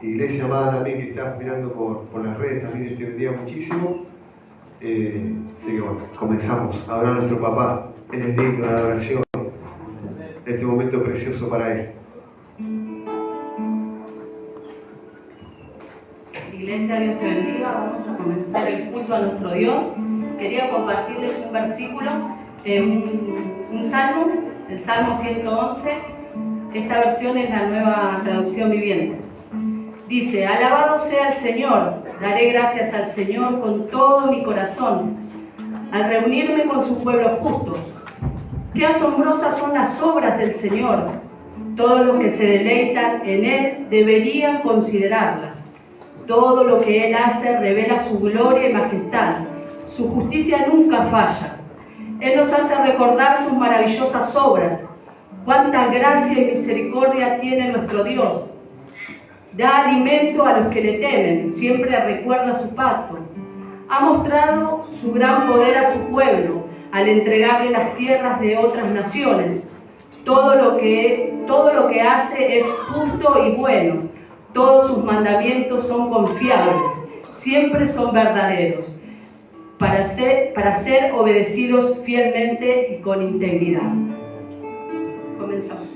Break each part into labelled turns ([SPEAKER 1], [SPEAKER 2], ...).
[SPEAKER 1] Iglesia amada también que estás mirando por las redes, también te bendiga muchísimo. Así que bueno, comenzamos a orar a nuestro papá. Él es digno de adoración. Este momento precioso para él.
[SPEAKER 2] Iglesia, Dios te bendiga. Vamos a comenzar el culto a nuestro Dios. Quería compartirles un versículo, un salmo, el Salmo 111. Esta versión es la Nueva Traducción Viviente. Dice: alabado sea el Señor, daré gracias al Señor con todo mi corazón, al reunirme con su pueblo justo. Qué asombrosas son las obras del Señor. Todos los que se deleitan en Él deberían considerarlas. Todo lo que Él hace revela su gloria y majestad. Su justicia nunca falla. Él nos hace recordar sus maravillosas obras. Cuánta gracia y misericordia tiene nuestro Dios. Da alimento a los que le temen, siempre recuerda su pacto. Ha mostrado su gran poder a su pueblo al entregarle las tierras de otras naciones. Todo lo que hace es justo y bueno. Todos sus mandamientos son confiables, siempre son verdaderos, para ser obedecidos fielmente y con integridad. Comenzamos.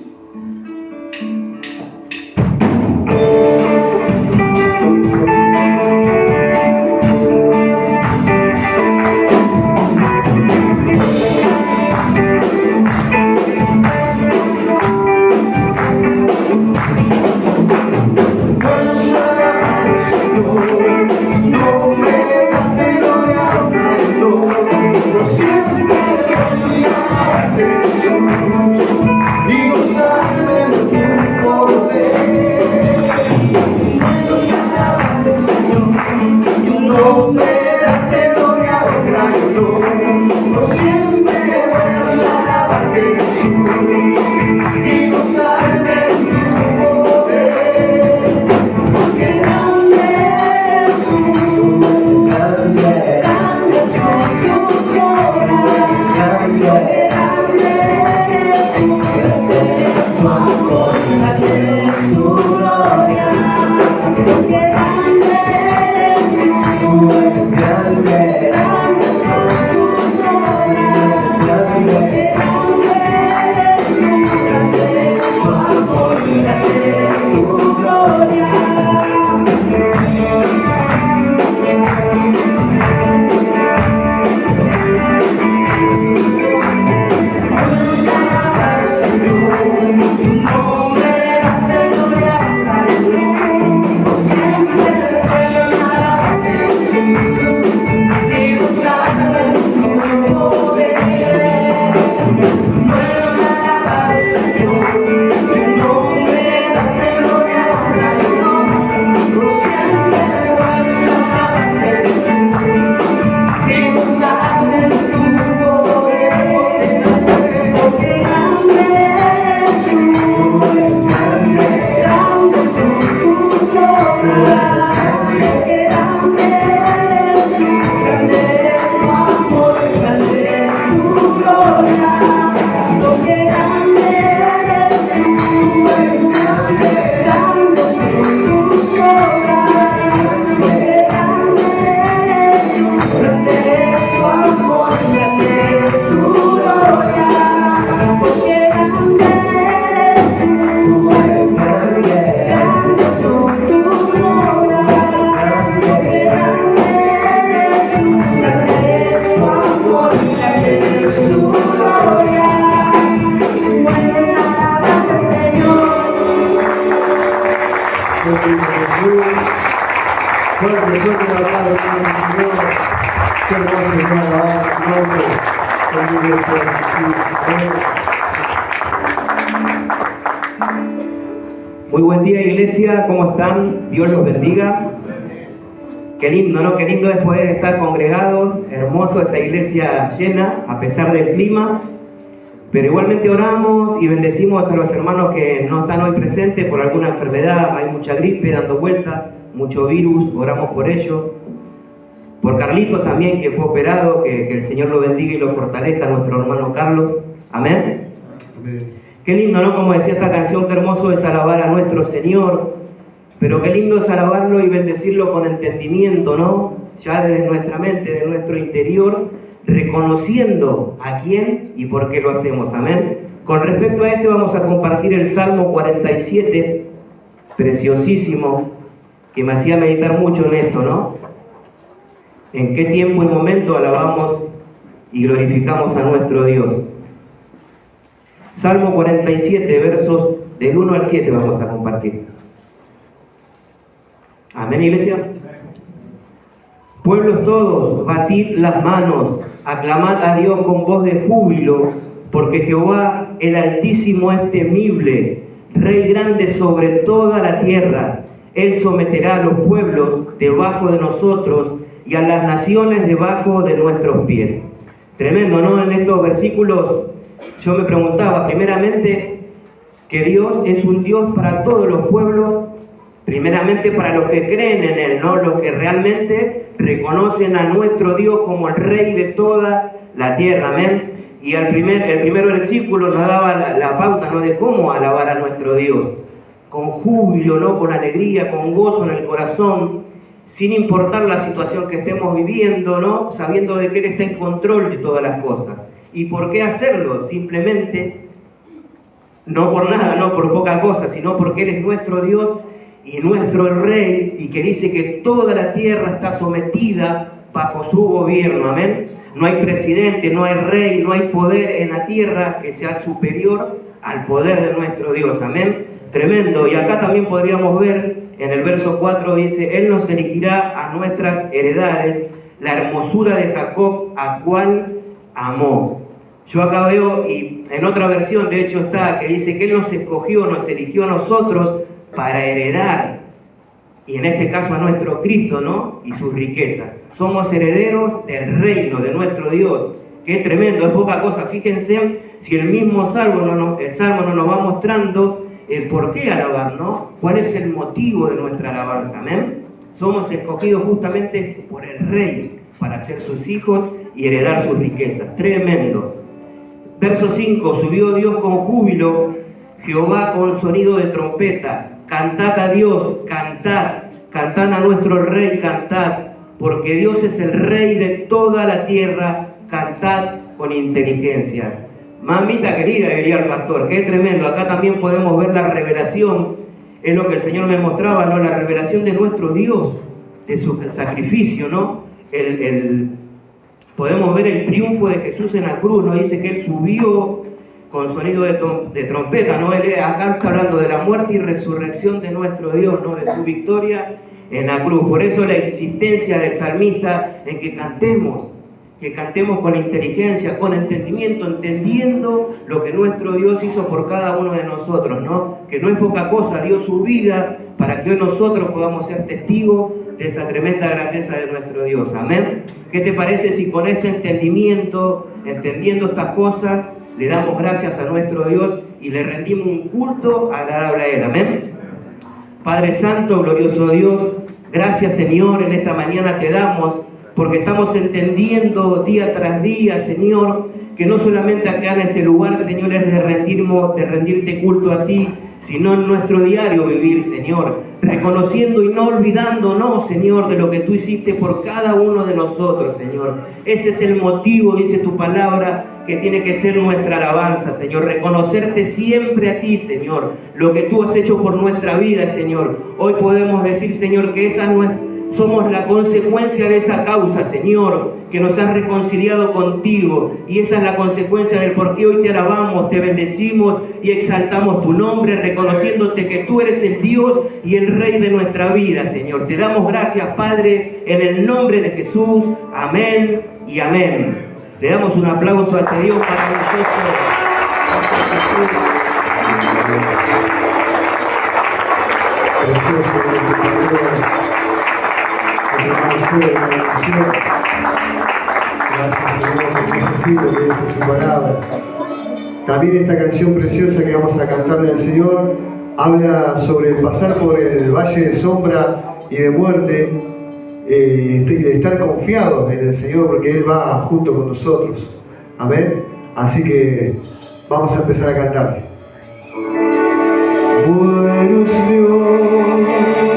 [SPEAKER 3] Muy buen día, iglesia, ¿cómo están? Dios los bendiga. Qué lindo, ¿no? Qué lindo es poder estar congregados, hermoso esta iglesia llena, a pesar del clima. Pero igualmente oramos y bendecimos a los hermanos que no están hoy presentes por alguna enfermedad. Hay mucha gripe dando vuelta, mucho virus, oramos por ellos. Por Carlitos también, que fue operado, que el Señor lo bendiga y lo fortalezca, nuestro hermano Carlos. Amén.
[SPEAKER 1] Amén.
[SPEAKER 3] Qué lindo, ¿no? Como decía esta canción, qué hermoso es alabar a nuestro Señor. Pero qué lindo es alabarlo y bendecirlo con entendimiento, ¿no? Ya desde nuestra mente, de nuestro interior, reconociendo a quién y por qué lo hacemos. Amén. Con respecto a este vamos a compartir el Salmo 47, preciosísimo, que me hacía meditar mucho en esto, ¿no? En qué tiempo y momento alabamos y glorificamos a nuestro Dios. Salmo 47, versos del 1 al 7 vamos a compartir. Amén, iglesia. Pueblos todos, batid las manos, aclamad a Dios con voz de júbilo, porque Jehová el Altísimo es temible, Rey grande sobre toda la tierra. Él someterá a los pueblos debajo de nosotros y a las naciones debajo de nuestros pies. Tremendo, ¿no? En estos versículos yo me preguntaba, primeramente, que Dios es un Dios para todos los pueblos, primeramente para los que creen en Él, ¿no? Los que realmente reconocen a nuestro Dios como el Rey de toda la tierra, amén. Y el primer versículo nos daba la pauta, ¿no? De cómo alabar a nuestro Dios, con júbilo, ¿no? Con alegría, con gozo en el corazón, sin importar la situación que estemos viviendo, ¿no? Sabiendo de que Él está en control de todas las cosas. ¿Y por qué hacerlo? Simplemente, no por nada, no por poca cosa, sino porque Él es nuestro Dios y nuestro Rey, y que dice que toda la tierra está sometida bajo su gobierno, amén. No hay presidente, no hay rey, no hay poder en la tierra que sea superior al poder de nuestro Dios, amén. Tremendo. Y acá también podríamos ver, en el verso 4 dice, Él nos elegirá a nuestras heredades, la hermosura de Jacob, a cual amó. Yo acá veo, y en otra versión de hecho está, que dice que Él nos escogió, nos eligió a nosotros para heredar, y en este caso a nuestro Cristo, ¿no? Y sus riquezas. Somos herederos del reino de nuestro Dios. Qué tremendo, es poca cosa. Fíjense si el mismo Salmo no nos va mostrando el por qué alabar, ¿no? ¿Cuál es el motivo de nuestra alabanza? Amén. Somos escogidos justamente por el Rey para ser sus hijos y heredar sus riquezas. Tremendo. Verso 5, subió Dios con júbilo, Jehová con sonido de trompeta. Cantad a Dios, cantad, cantad a nuestro Rey, cantad, porque Dios es el Rey de toda la tierra, cantad con inteligencia. Mamita querida, diría el pastor, qué tremendo. Acá también podemos ver la revelación, es lo que el Señor me mostraba, ¿no? La revelación de nuestro Dios, de su sacrificio, ¿no? Podemos ver el triunfo de Jesús en la cruz, ¿no? Dice que Él subió con sonido de trompeta, ¿no? Él acá está hablando de la muerte y resurrección de nuestro Dios, ¿no? De su victoria en la cruz. Por eso la existencia del salmista en que cantemos con inteligencia, con entendimiento, entendiendo lo que nuestro Dios hizo por cada uno de nosotros, ¿no? Que no es poca cosa, dio su vida para que hoy nosotros podamos ser testigos de esa tremenda grandeza de nuestro Dios. Amén. ¿Qué te parece si con este entendimiento, entendiendo estas cosas, le damos gracias a nuestro Dios y le rendimos un culto agradable a Él? Amén. Padre Santo, glorioso Dios, gracias Señor, en esta mañana te damos, porque estamos entendiendo día tras día, Señor, que no solamente acá en este lugar, Señor, es de rendirte culto a ti, sino en nuestro diario vivir, Señor, reconociendo y no olvidándonos, Señor, de lo que tú hiciste por cada uno de nosotros, Señor. Ese es el motivo, dice tu palabra, que tiene que ser nuestra alabanza, Señor, reconocerte siempre a ti, Señor, lo que tú has hecho por nuestra vida, Señor. Hoy podemos decir, Señor, que somos la consecuencia de esa causa, Señor, que nos has reconciliado contigo, y esa es la consecuencia del por qué hoy te alabamos, te bendecimos y exaltamos tu nombre, reconociéndote que tú eres el Dios y el Rey de nuestra vida, Señor. Te damos gracias, Padre, en el nombre de Jesús. Amén y amén. Le damos un aplauso a este Dios maravilloso.
[SPEAKER 1] Gracias, Señor, por necesito que dice su palabra. También esta canción preciosa que vamos a cantarle al Señor habla sobre el pasar por el valle de sombra y de muerte, de estar confiados en el Señor, porque Él va junto con nosotros. Amén. Así que vamos a empezar a cantar. Bueno es Dios.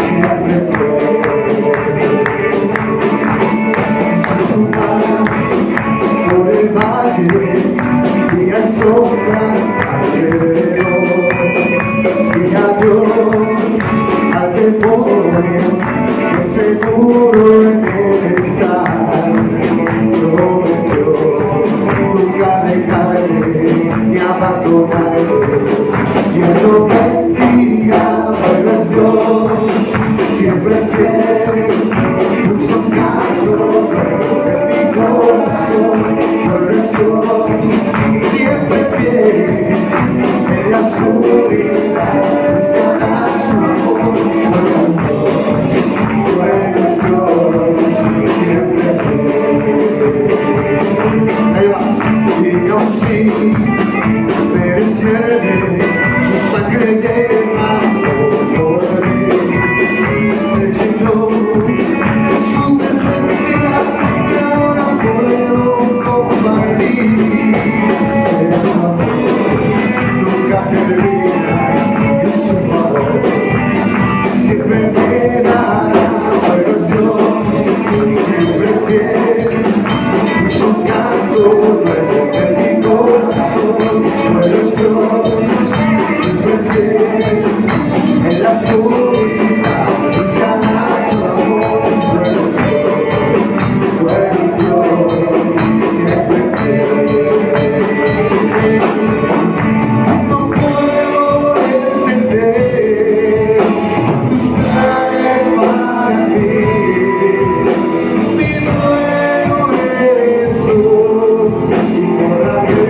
[SPEAKER 1] siempre fue. Si tú vas por el valle y hay sombras alrededor, y adiós al demonio, yo seguro en él estar. Prometió nunca dejarte ni abandonarte. Dios lo bendiga, pero es Dios siempre fiel. Puso un canto en mi corazón, pero es Dios siempre fiel. En la oscuridad buscará su amor, pero es Dios siempre fiel. Ahí va. Y aún sin merecerme, su sangre derramó por mí. Me llenó su presencia y ahora puedo compartir. Es su amor, nunca termina, y su favor siempre me dará, pero es Dios siempre fiel. Puso un canto nuevo en mi corazón, pero es Dios siempre fiel. En la oscuridad brillará su amor, pero es Dios siempre fiel. No puedo entender tus planes para mí. Mi duelo eres tú, y por la que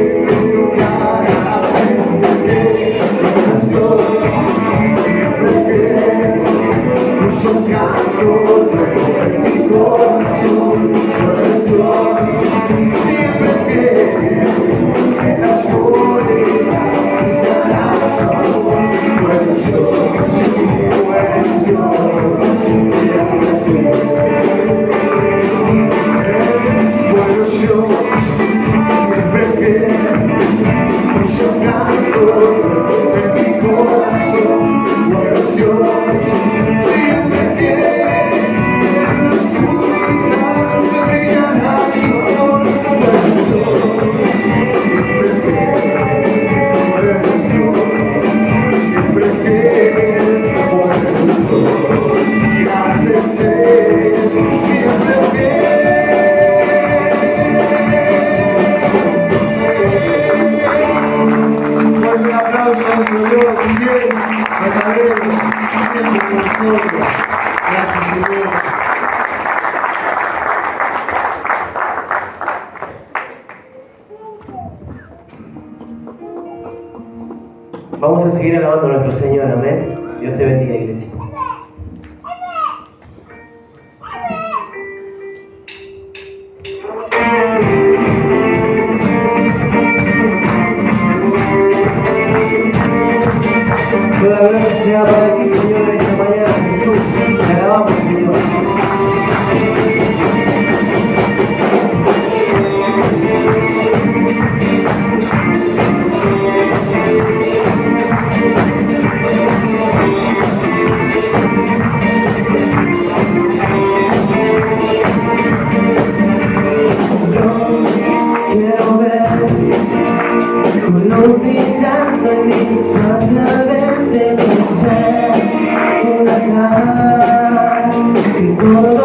[SPEAKER 1] cara es Dios siempre fiel. Puso un canto nuevo en mi corazón, pero es Dios siempre fiel. En la oscuridad brillará su amor, pues es Dios siempre fiel. Pues Dios siempre fiel. Puso un canto en mi corazón, pues Dios siempre fiel. En la oscuridad brillará su amor, pues Dios siempre fiel. Pues Dios siempre fiel. Pues Dios grande ser, siempre fiel. Un aplauso a nuestro Dios fiel, verdadero, siempre con nosotros. Gracias, Señor.
[SPEAKER 3] Vamos a seguir alabando a nuestro Señor, amén. Dios te bendiga, iglesia. Toda gloria sea para ti, Señor, en esta mañana, Jesús. Te alabamos, Señor. Quiero ver tu luz brillando en mí a través de mi ser, por acá, y todo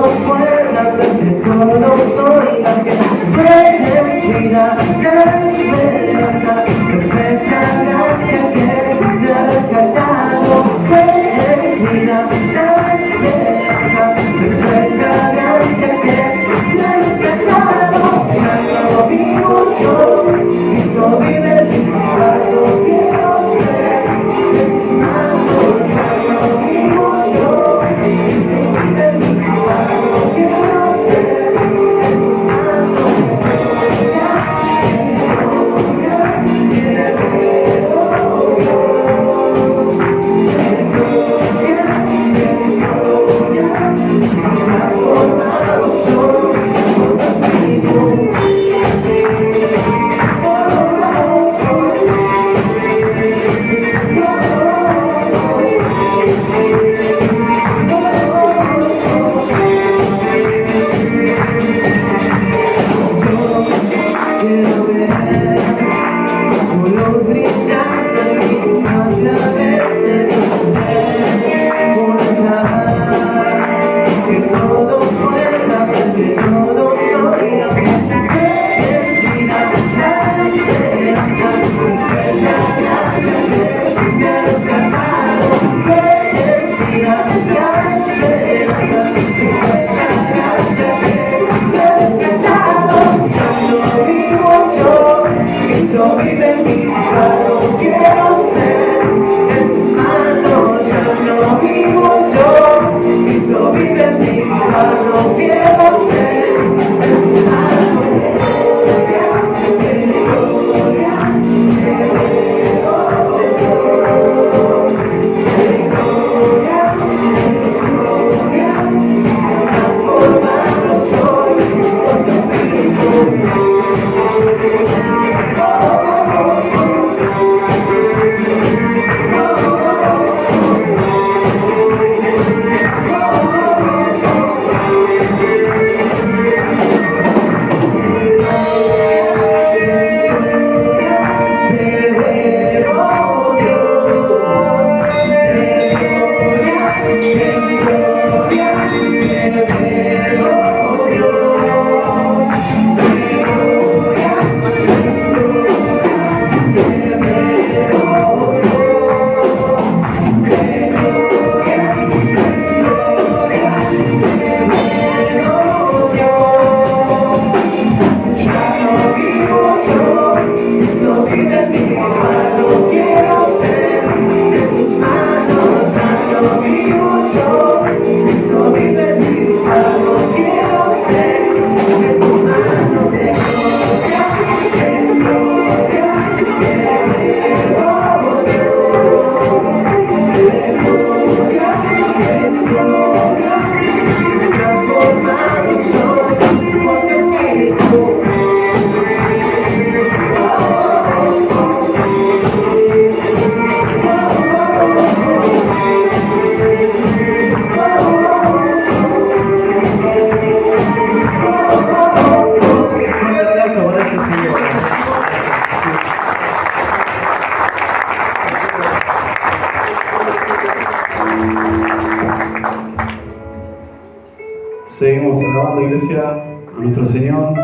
[SPEAKER 4] Seguimos alabando, iglesia, a nuestro Señor.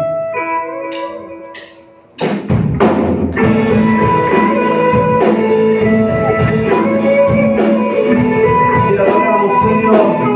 [SPEAKER 4] Te adoramos, Señor.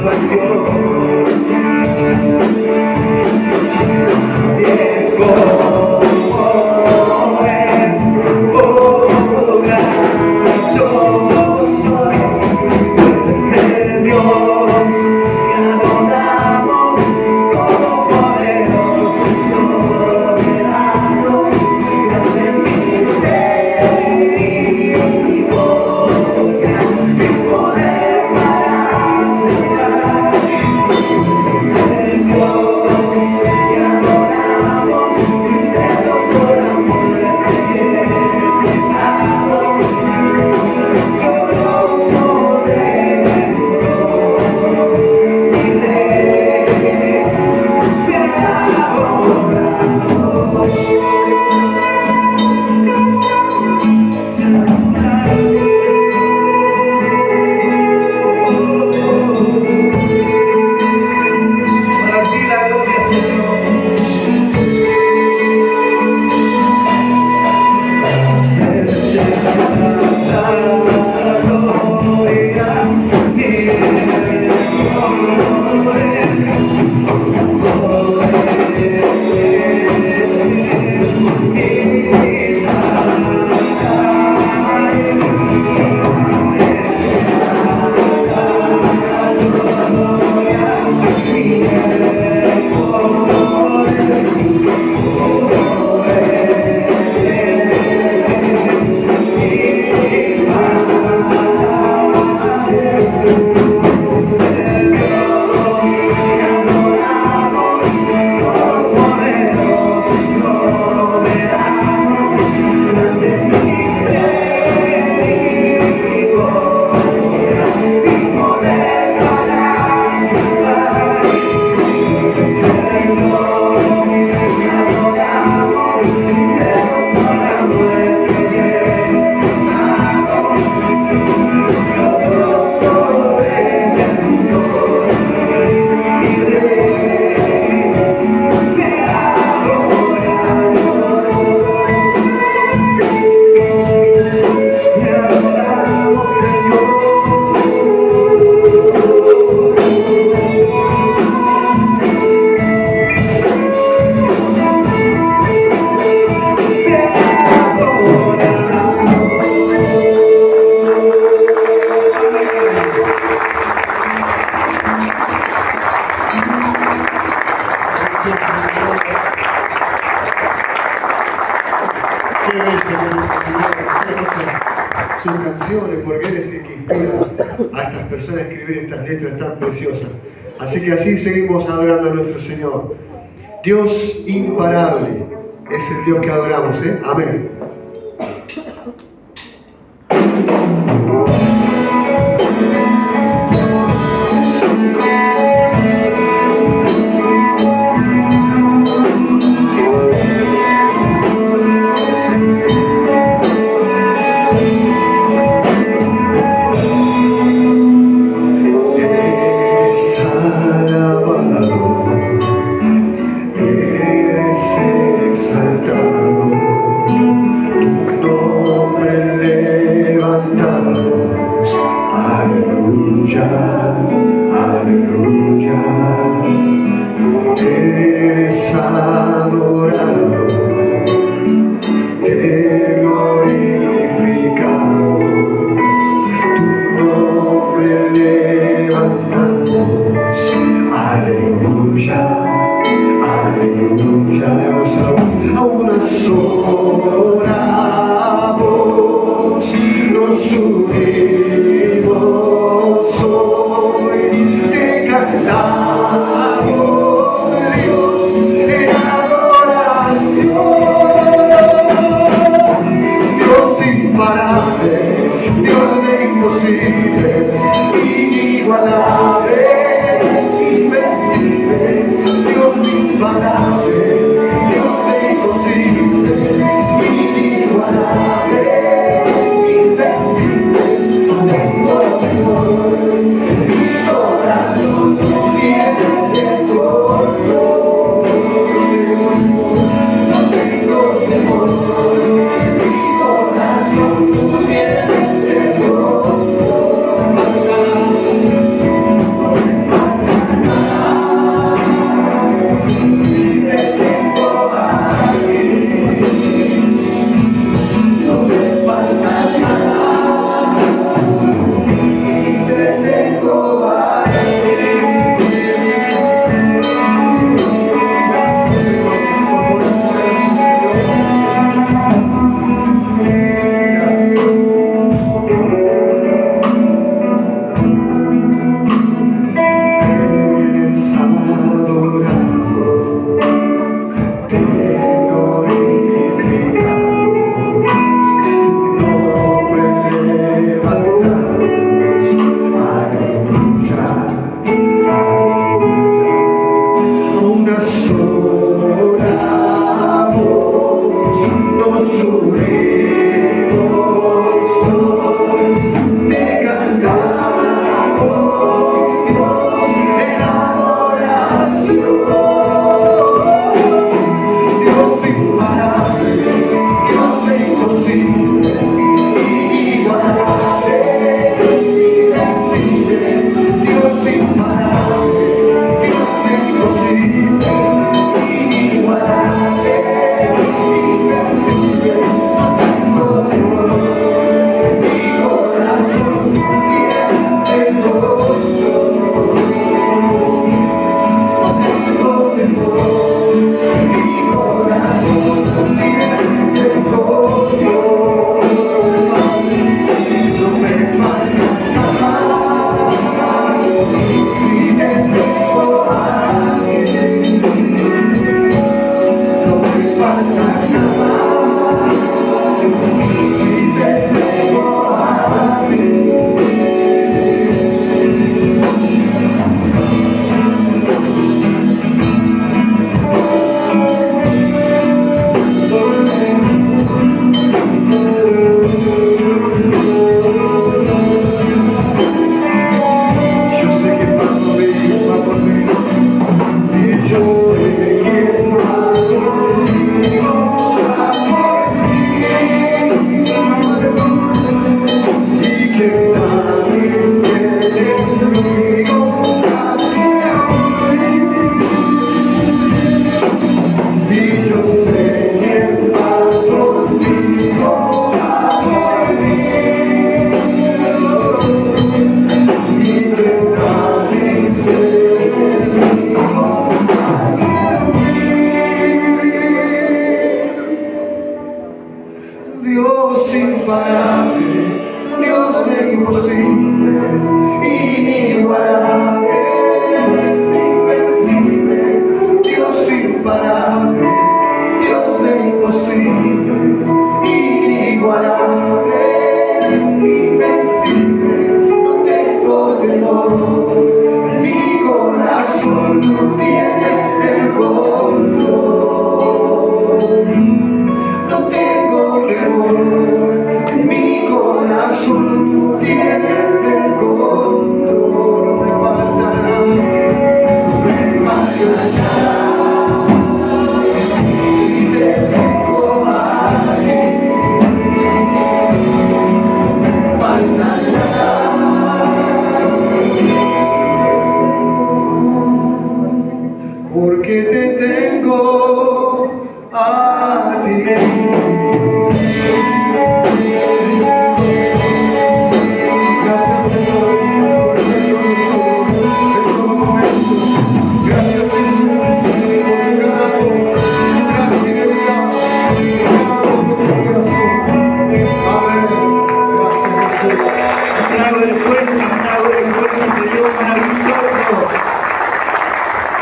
[SPEAKER 3] Salvación.
[SPEAKER 1] sus canciones, porque Él es el que inspira a estas personas a escribir estas letras tan preciosas. Así que así seguimos adorando a nuestro Señor. Dios imparable es el Dios que adoramos, ¿eh? Amén.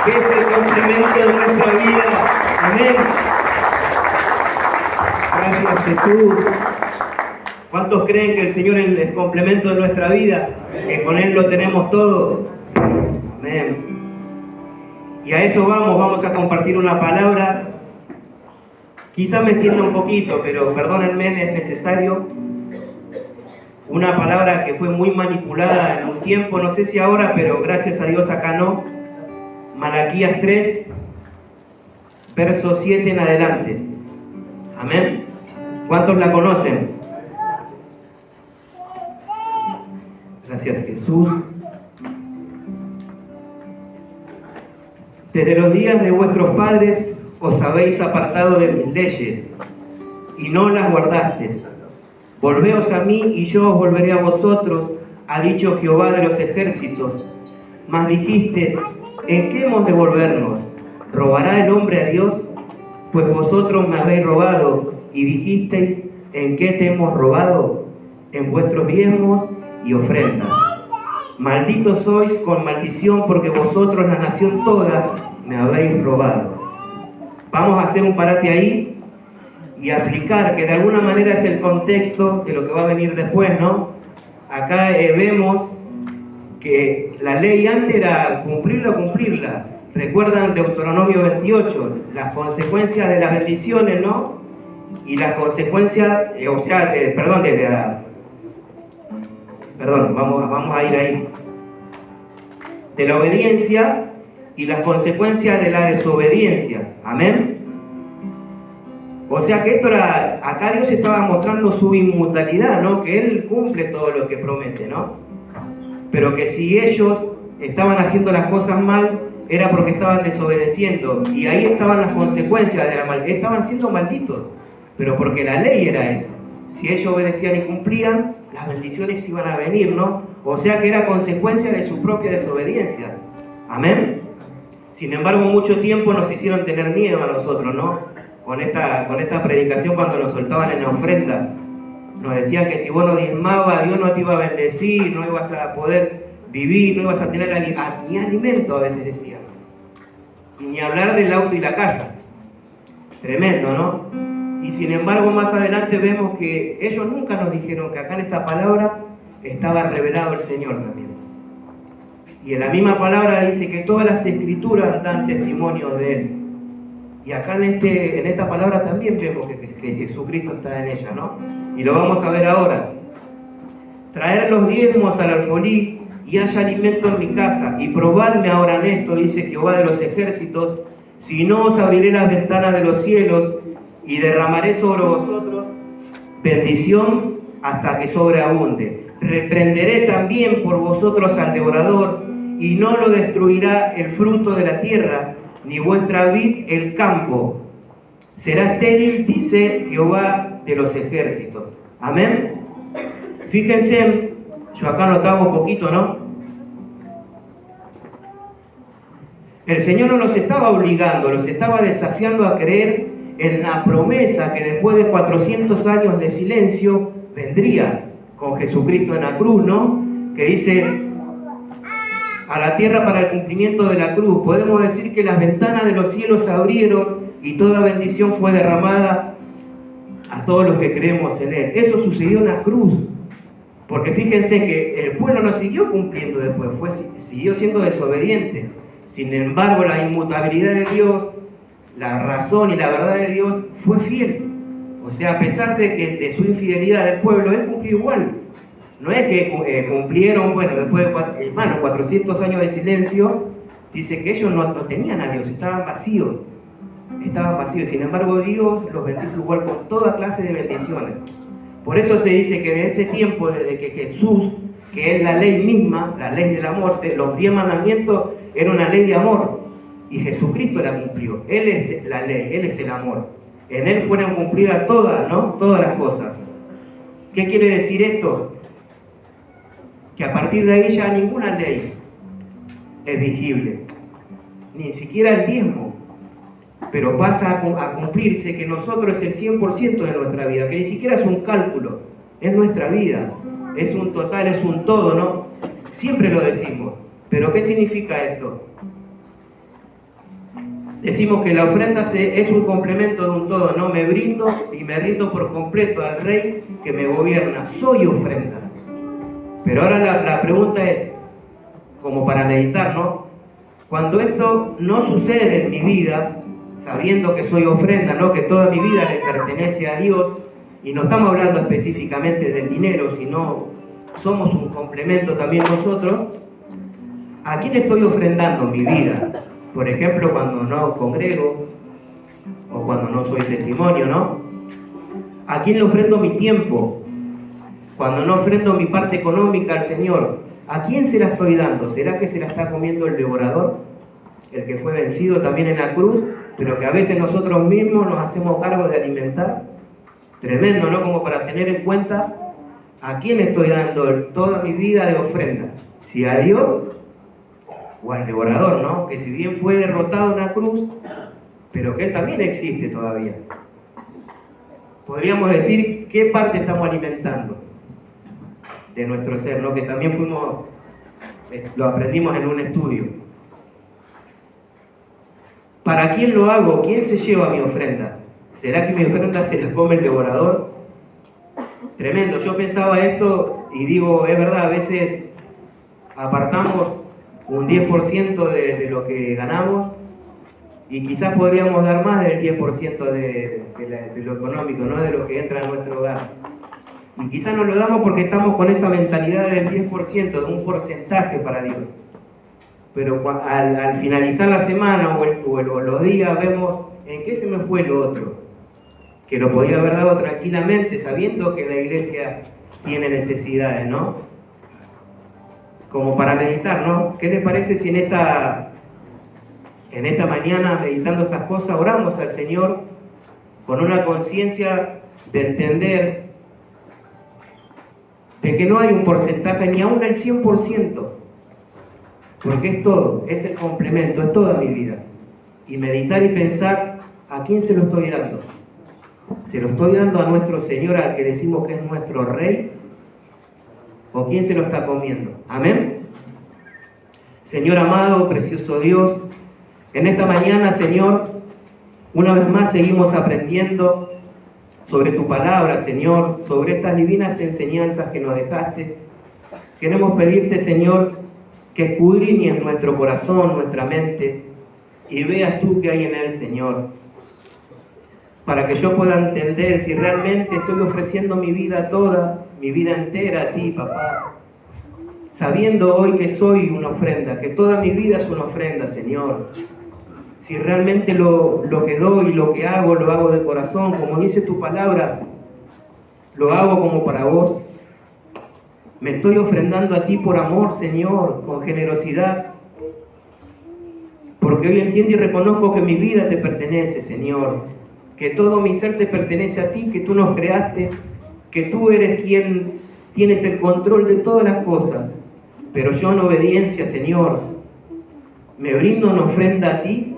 [SPEAKER 3] que es el complemento de nuestra vida. Amén. Gracias, Jesús. ¿Cuántos creen que el Señor es el complemento de nuestra vida? Que con Él lo tenemos todo. Amén. Y a eso vamos a compartir una palabra. Quizá me extienda un poquito, pero perdónenme, es necesario. Una palabra que fue muy manipulada en un tiempo, no sé si ahora, pero gracias a Dios acá no. Malaquías 3, verso 7 en adelante. Amén. ¿Cuántos la conocen? Gracias, Jesús. Desde los días de vuestros padres os habéis apartado de mis leyes y no las guardasteis. Volveos a mí y yo os volveré a vosotros, ha dicho Jehová de los ejércitos. Mas dijisteis, ¿en qué hemos de volvernos? ¿Robará el hombre a Dios? Pues vosotros me habéis robado y dijisteis, ¿en qué te hemos robado? En vuestros diezmos y ofrendas. Malditos sois con maldición porque vosotros, la nación toda, me habéis robado. Vamos a hacer un parate ahí y aplicar, que de alguna manera es el contexto de lo que va a venir después, ¿no? Acá vemos que la ley antes era cumplirla o cumplirla. Recuerdan Deuteronomio 28, las consecuencias de las bendiciones, ¿no? Y las consecuencias, vamos a ir ahí. De la obediencia y las consecuencias de la desobediencia. Amén. O sea que esto era, acá Dios estaba mostrando su inmutabilidad, ¿no? Que Él cumple todo lo que promete, ¿no? Pero que si ellos estaban haciendo las cosas mal, era porque estaban desobedeciendo. Y ahí estaban las consecuencias de la maldad. Estaban siendo malditos, pero porque la ley era eso. Si ellos obedecían y cumplían, las bendiciones iban a venir, ¿no? O sea que era consecuencia de su propia desobediencia. Amén. Sin embargo, mucho tiempo nos hicieron tener miedo a nosotros, ¿no? Con esta predicación cuando nos soltaban en la ofrenda. Nos decían que si vos no diezmabas, Dios no te iba a bendecir, no ibas a poder vivir, no ibas a tener ni alimento, a veces decían. Y ni hablar del auto y la casa. Tremendo, ¿no? Y sin embargo, más adelante vemos que ellos nunca nos dijeron que acá en esta palabra estaba revelado el Señor también. Y en la misma palabra dice que todas las escrituras dan testimonio de Él. Y acá en esta palabra también vemos que Jesucristo está en ella, ¿no? Y lo vamos a ver ahora. Traer los diezmos al alfolí y haya alimento en mi casa. Y probadme ahora en esto, dice Jehová de los ejércitos, si no os abriré las ventanas de los cielos y derramaré sobre vosotros bendición hasta que sobreabunde. Reprenderé también por vosotros al devorador y no lo destruirá el fruto de la tierra, ni vuestra vid el campo. Será estéril, dice Jehová de los ejércitos. Amén. Fíjense, yo acá notaba un poquito, ¿no? El Señor no los estaba obligando, los estaba desafiando a creer en la promesa que después de 400 años de silencio vendría con Jesucristo en la cruz, ¿no? Que dice, a la tierra para el cumplimiento de la cruz. Podemos decir que las ventanas de los cielos se abrieron y toda bendición fue derramada a todos los que creemos en Él. Eso sucedió en la cruz. Porque fíjense que el pueblo no siguió cumpliendo después, siguió siendo desobediente. Sin embargo, la inmutabilidad de Dios, la razón y la verdad de Dios fue fiel. O sea, a pesar de su infidelidad del pueblo, Él cumplió igual. No es que cumplieron, bueno, después de 400 años de silencio, dice que ellos no tenían a Dios, estaban vacíos. Sin embargo, Dios los bendijo igual con toda clase de bendiciones. Por eso se dice que de ese tiempo, desde que Jesús, que es la ley misma, la ley del amor, los 10 mandamientos, era una ley de amor. Y Jesucristo la cumplió. Él es la ley, Él es el amor. En Él fueron cumplidas todas, ¿no? Todas las cosas. ¿Qué quiere decir esto? Que a partir de ahí ya ninguna ley es visible, ni siquiera el diezmo, pero pasa a cumplirse que nosotros es el 100% de nuestra vida, que ni siquiera es un cálculo, es nuestra vida, es un total, es un todo, ¿no? Siempre lo decimos, pero ¿qué significa esto? decimos que la ofrenda es un complemento de un todo, ¿no? Me brindo y me rindo por completo al Rey que me gobierna. Soy ofrenda. Pero ahora la pregunta es, como para meditar, ¿no? Cuando esto no sucede en mi vida, sabiendo que soy ofrenda, ¿no? Que toda mi vida le pertenece a Dios, y no estamos hablando específicamente del dinero, sino somos un complemento también nosotros, ¿a quién estoy ofrendando mi vida? Por ejemplo, cuando no congrego, o cuando no soy testimonio, ¿no? ¿A quién le ofrendo mi tiempo? Cuando no ofrendo mi parte económica al Señor, ¿a quién se la estoy dando? ¿Será que se la está comiendo el devorador? El que fue vencido también en la cruz, pero que a veces nosotros mismos nos hacemos cargo de alimentar. Tremendo, ¿no? Como para tener en cuenta a quién estoy dando toda mi vida de ofrenda. Si a Dios o al devorador, ¿no? Que si bien fue derrotado en la cruz, pero que Él también existe todavía. Podríamos decir qué parte estamos alimentando de nuestro ser, ¿no? Que también lo aprendimos en un estudio. ¿Para quién lo hago? ¿Quién se lleva mi ofrenda? ¿Será que mi ofrenda se la come el devorador? Tremendo, yo pensaba esto y digo, es verdad, a veces apartamos un 10% de lo que ganamos y quizás podríamos dar más del 10% de lo económico, ¿no? De lo que entra en nuestro hogar. Y quizás no lo damos porque estamos con esa mentalidad del 10%, de un porcentaje para Dios. Pero al finalizar la semana o los días vemos en qué se me fue lo otro, que lo podía haber dado tranquilamente sabiendo que la iglesia tiene necesidades, ¿no? Como para meditar, ¿no? ¿Qué les parece si en esta mañana, meditando estas cosas, oramos al Señor con una conciencia de entender de que no hay un porcentaje, ni aún el 100%, porque es todo, es el complemento, es toda mi vida. Y meditar y pensar, ¿a quién se lo estoy dando? ¿Se lo estoy dando a nuestro Señor, al que decimos que es nuestro Rey? ¿O quién se lo está comiendo? Amén. Señor amado, precioso Dios, en esta mañana, Señor, una vez más seguimos aprendiendo sobre tu palabra, Señor, sobre estas divinas enseñanzas que nos dejaste. Queremos pedirte, Señor, que escudriñes nuestro corazón, nuestra mente, y veas tú qué hay en él, Señor, para que yo pueda entender si realmente estoy ofreciendo mi vida toda, mi vida entera a ti, papá, sabiendo hoy que soy una ofrenda, que toda mi vida es una ofrenda, Señor. Si realmente lo que doy, lo que hago, lo hago de corazón, como dice tu palabra, lo hago como para vos. Me estoy ofrendando a ti por amor, Señor, con generosidad, porque hoy entiendo y reconozco que mi vida te pertenece, Señor, que todo mi ser te pertenece a ti, que tú nos creaste, que tú eres quien tienes el control de todas las cosas, pero yo en obediencia, Señor, me brindo en ofrenda a ti,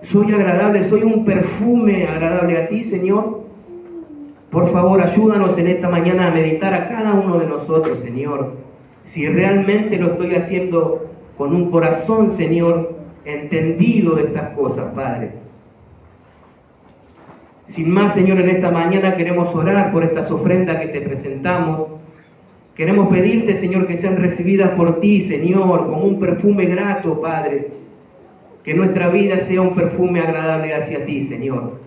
[SPEAKER 3] soy agradable, soy un perfume agradable a ti, Señor. Por favor, ayúdanos en esta mañana a meditar a cada uno de nosotros, Señor, si realmente lo estoy haciendo con un corazón, Señor, entendido de estas cosas, Padre. Sin más, Señor, en esta mañana queremos orar por estas ofrendas que te presentamos. Queremos pedirte, Señor, que sean recibidas por ti, Señor, como un perfume grato, Padre. Que nuestra vida sea un perfume agradable hacia ti, Señor.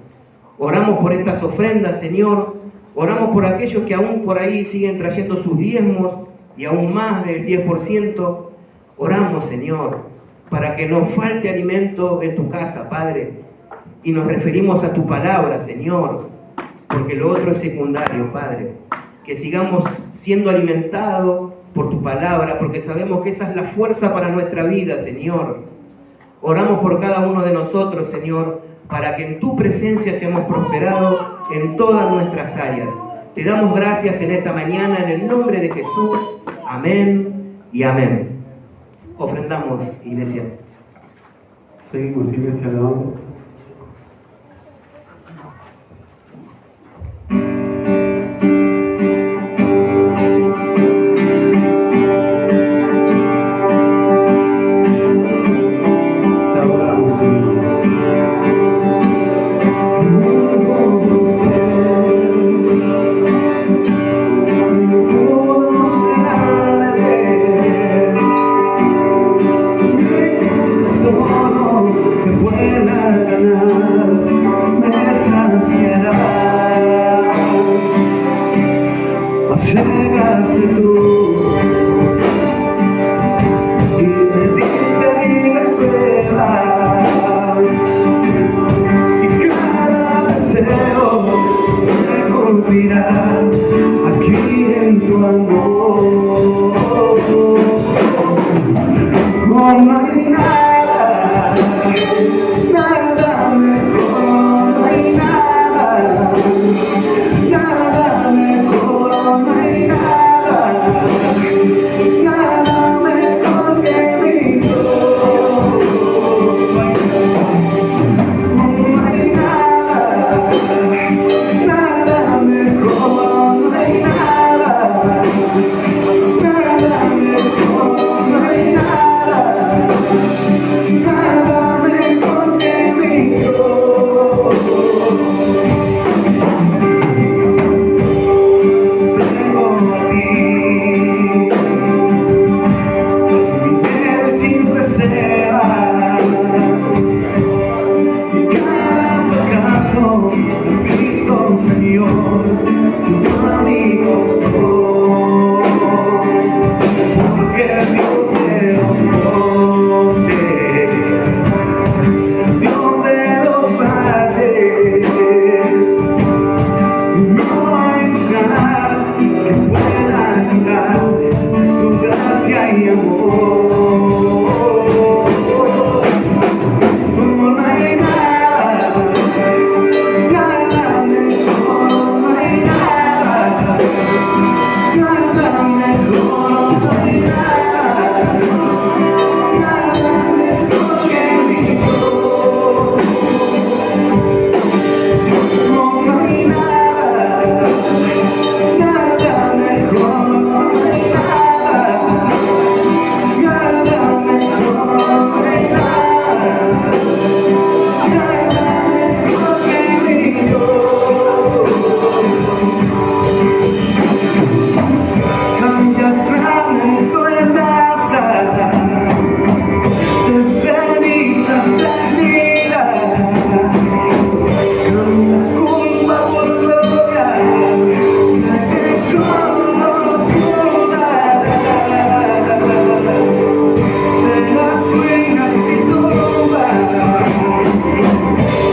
[SPEAKER 3] Oramos por estas ofrendas, Señor. Oramos por aquellos que aún por ahí siguen trayendo sus diezmos y aún más del 10%. Oramos, Señor, para que no falte alimento en tu casa, Padre. Y nos referimos a tu palabra, Señor, porque lo otro es secundario, Padre. Que sigamos siendo alimentados por tu palabra, porque sabemos que esa es la fuerza para nuestra vida, Señor. Oramos por cada uno de nosotros, Señor, para que en tu presencia seamos prosperados en todas nuestras áreas. Te damos gracias en esta mañana, en el nombre de Jesús. Amén y amén. Ofrendamos, iglesia.
[SPEAKER 4] Seguimos, iglesia, alabando. Te adoramos, Señor.
[SPEAKER 5] no hay nada, nada mejor, no hay nada, nada mejor, no hay nada, nada mejor que mi Dios. No hay nada, nada mejor, no hay nada, nada mejor, no hay nada, nada mejor que mi Dios. Vengo a ti, mi fe siempre será, y cada fracaso has visto, Señor, tu amigo soy, porque Dios de los montes, Dios de los valles, no hay lugar que pueda negar su gracia y amor. No hay nada, nada mejor, no hay nada, nada mejor, no hay nada, nada mejor que mi Dios. No hay nada, nada mejor, no hay nada, nada mejor, no hay nada, nada mejor que mi Dios. Cambias lamento en danza, de cenizas tendidas, cambias culpa por gloria, sé que solo tú darás, de las ruinas y tumbas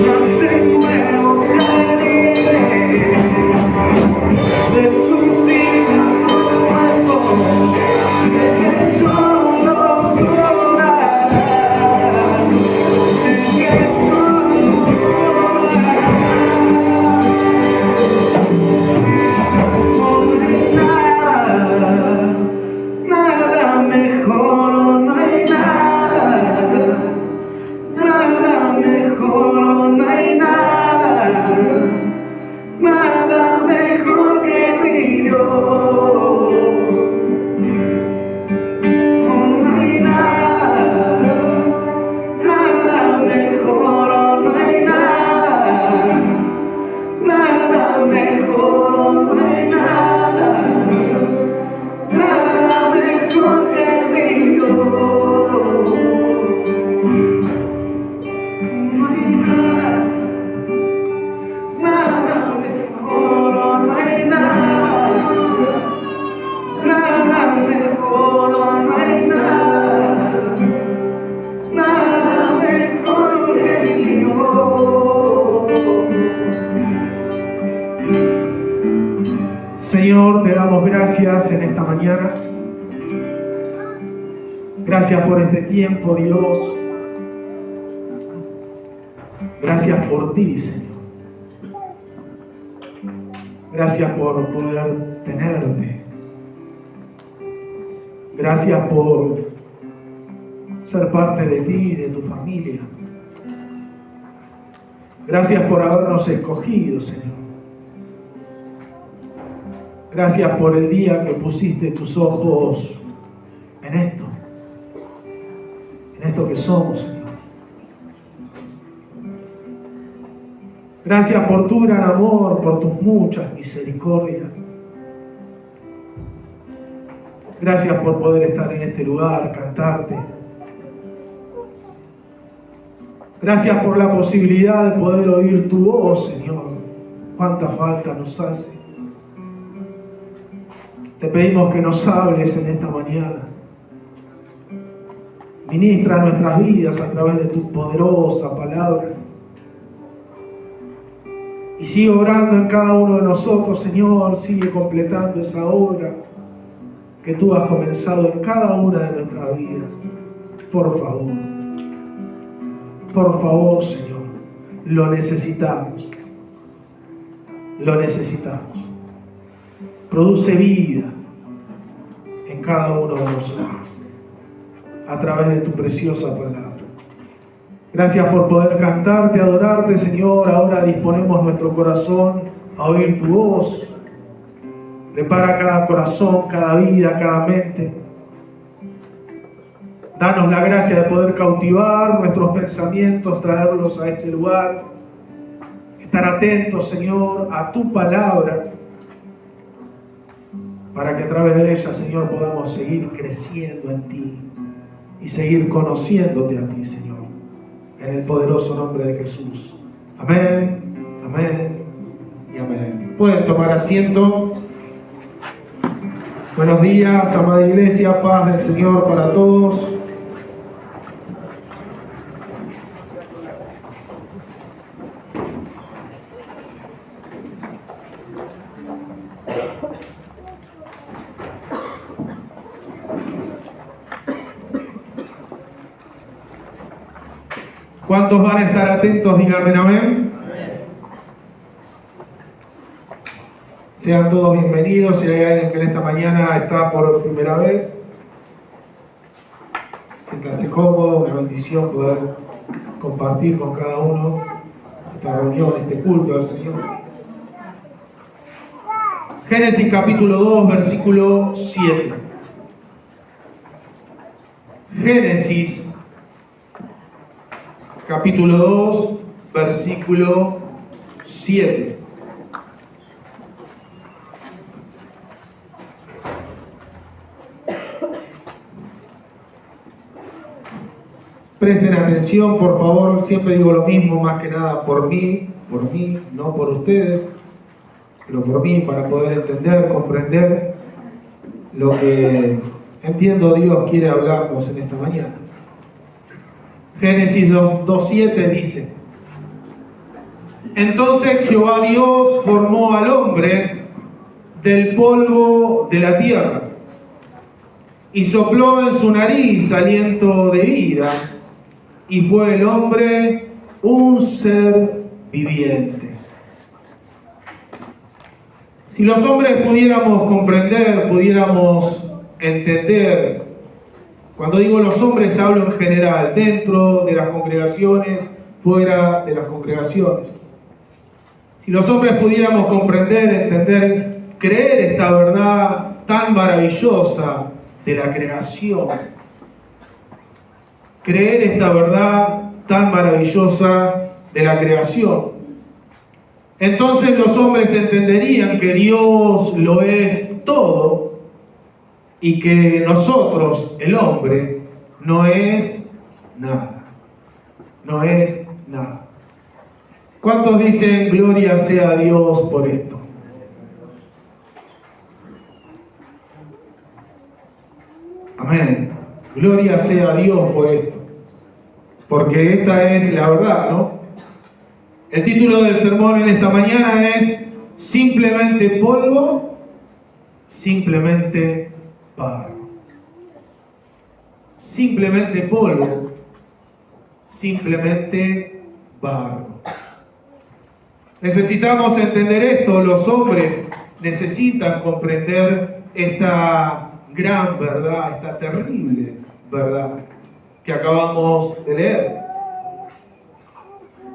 [SPEAKER 5] nacen nuevos jardines, de sus hijas huesos, sé que solo tú darás, sé que solo tú darás. No hay nada, nada mejor, no hay nada, nada mejor, no hay nada, nada mejor que mi Dios. No hay nada, nada mejor, no hay nada, nada mejor, no hay nada, nada mejor que mi Dios. No hay nada, nada mejor, no hay nada, nada mejor, no hay nada, nada mejor que mi Dios.
[SPEAKER 6] Señor, te damos gracias en esta mañana. Gracias por este tiempo, Dios. Gracias por ti, Señor. Gracias por poder tenerte. Gracias por ser parte de ti y de tu familia. Gracias por habernos escogido, Señor. Gracias por el día que pusiste tus ojos en esto que somos, Señor. Gracias por tu gran amor, por tus muchas misericordias. Gracias por poder estar en este lugar, cantarte. Gracias por la posibilidad de poder oír tu voz, Señor. Cuánta falta nos hace. Te pedimos que nos hables en esta mañana. Ministra nuestras vidas a través de tu poderosa palabra. Y sigue obrando en cada uno de nosotros, Señor. Sigue completando esa obra que tú has comenzado en cada una de nuestras vidas. Por favor, Señor, lo necesitamos. Lo necesitamos. Produce vida en cada uno de nosotros a través de tu preciosa palabra. Gracias por poder cantarte, adorarte, Señor. Ahora disponemos nuestro corazón a oír tu voz. Prepara cada corazón, cada vida, cada mente. Danos la gracia de poder cautivar nuestros pensamientos, traerlos a este lugar. Estar atentos, Señor, a tu palabra, para que a través de ella, Señor, podamos seguir creciendo en ti y seguir conociéndote a ti, Señor. En el poderoso nombre de Jesús. Amén, amén y amén. Pueden tomar asiento. Buenos días, amada iglesia, paz del Señor para todos. ¿Cuántos van a estar atentos? Díganme amén. Sean todos bienvenidos. Si hay alguien que en esta mañana está por primera vez, siéntase cómodo, una bendición poder compartir con cada uno esta reunión, este culto al Señor. Génesis capítulo 2, versículo 7. Génesis capítulo 2, versículo 7. Presten atención, por favor. Siempre digo lo mismo, más que nada por mí, no por ustedes, pero por mí, para poder entender, comprender lo que entiendo Dios quiere hablarnos en esta mañana. Génesis 2:7 dice: Entonces Jehová Dios formó al hombre del polvo de la tierra y sopló en su nariz aliento de vida, y fue el hombre un ser viviente. Si los hombres pudiéramos comprender, pudiéramos entender. Cuando digo los hombres hablo en general, dentro de las congregaciones, fuera de las congregaciones. Si los hombres pudiéramos comprender, entender, creer esta verdad tan maravillosa de la creación, creer esta verdad tan maravillosa de la creación, entonces los hombres entenderían que Dios lo es todo, y que nosotros, el hombre, no es nada. No es nada. ¿Cuántos dicen gloria sea a Dios por esto? Amén. Gloria sea a Dios por esto. Porque esta es la verdad, ¿no? El título del sermón en esta mañana es Simplemente polvo, simplemente barro. Simplemente polvo, simplemente barro. Necesitamos entender esto, los hombres necesitan comprender esta gran verdad, esta terrible verdad que acabamos de leer.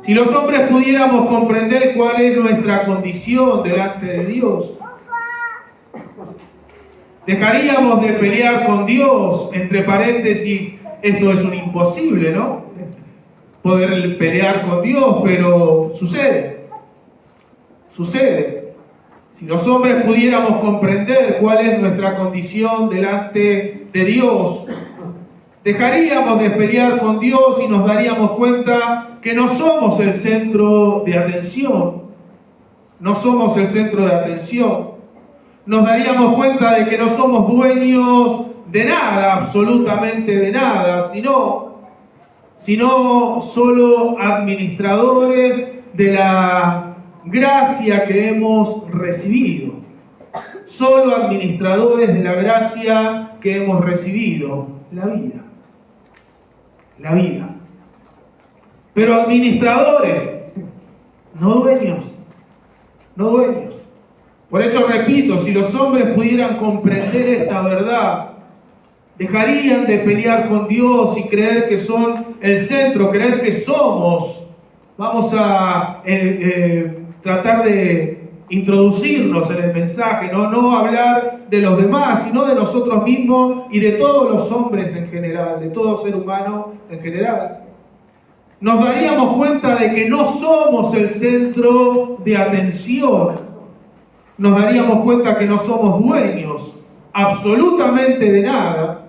[SPEAKER 6] Si los hombres pudiéramos comprender cuál es nuestra condición delante de Dios, dejaríamos de pelear con Dios. Entre paréntesis, esto es un imposible, ¿no? Poder pelear con Dios, pero sucede. Sucede. Si los hombres pudiéramos comprender cuál es nuestra condición delante de Dios, dejaríamos de pelear con Dios y nos daríamos cuenta que no somos el centro de atención. No somos el centro de atención. Nos daríamos cuenta de que no somos dueños de nada, absolutamente de nada, sino solo administradores de la gracia que hemos recibido. Solo administradores de la gracia que hemos recibido, la vida. la vida. Pero administradores, no dueños, no dueños. Por eso repito, si los hombres pudieran comprender esta verdad, dejarían de pelear con Dios y creer que son el centro, creer que somos. Vamos a tratar de introducirnos en el mensaje, no hablar de los demás, sino de nosotros mismos y de todos los hombres en general, de todo ser humano en general. Nos daríamos cuenta de que no somos el centro de atención. Nos daríamos cuenta que no somos dueños absolutamente de nada,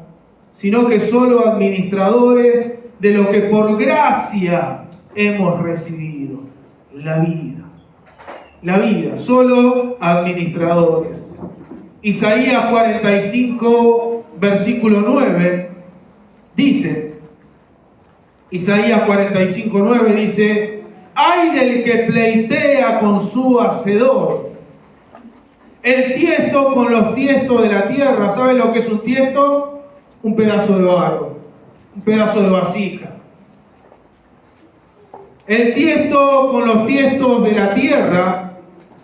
[SPEAKER 6] sino que solo administradores de lo que por gracia hemos recibido, la vida. La vida, solo administradores. Isaías 45, versículo 9, dice, Isaías 45, 9 dice, ¡ay del que pleitea con su hacedor! El tiesto con los tiestos de la tierra. ¿Saben lo que es un tiesto? Un pedazo de barro, un pedazo de vasija. El tiesto con los tiestos de la tierra.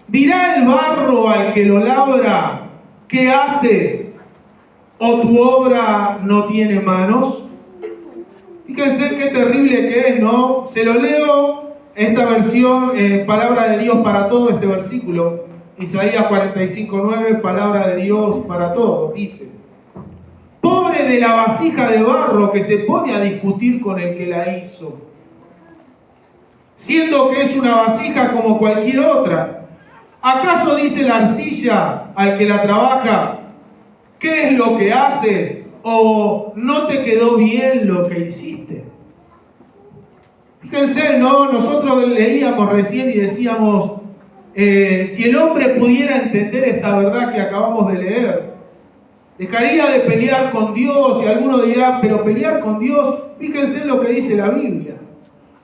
[SPEAKER 6] Dirá el barro al que lo labra, ¿qué haces? ¿O tu obra no tiene manos? Fíjense qué terrible que es, ¿no? Se lo leo, esta versión, palabra de Dios para todo este versículo. Isaías 45:9, palabra de Dios para todos, dice: pobre de la vasija de barro que se pone a discutir con el que la hizo, siendo que es una vasija como cualquier otra. ¿Acaso dice la arcilla al que la trabaja, qué es lo que haces? ¿O no te quedó bien lo que hiciste? Fíjense, ¿no? Nosotros leíamos recién y decíamos, si el hombre pudiera entender esta verdad que acabamos de leer, dejaría de pelear con Dios. Y alguno dirá, pero pelear con Dios, fíjense en lo que dice la Biblia.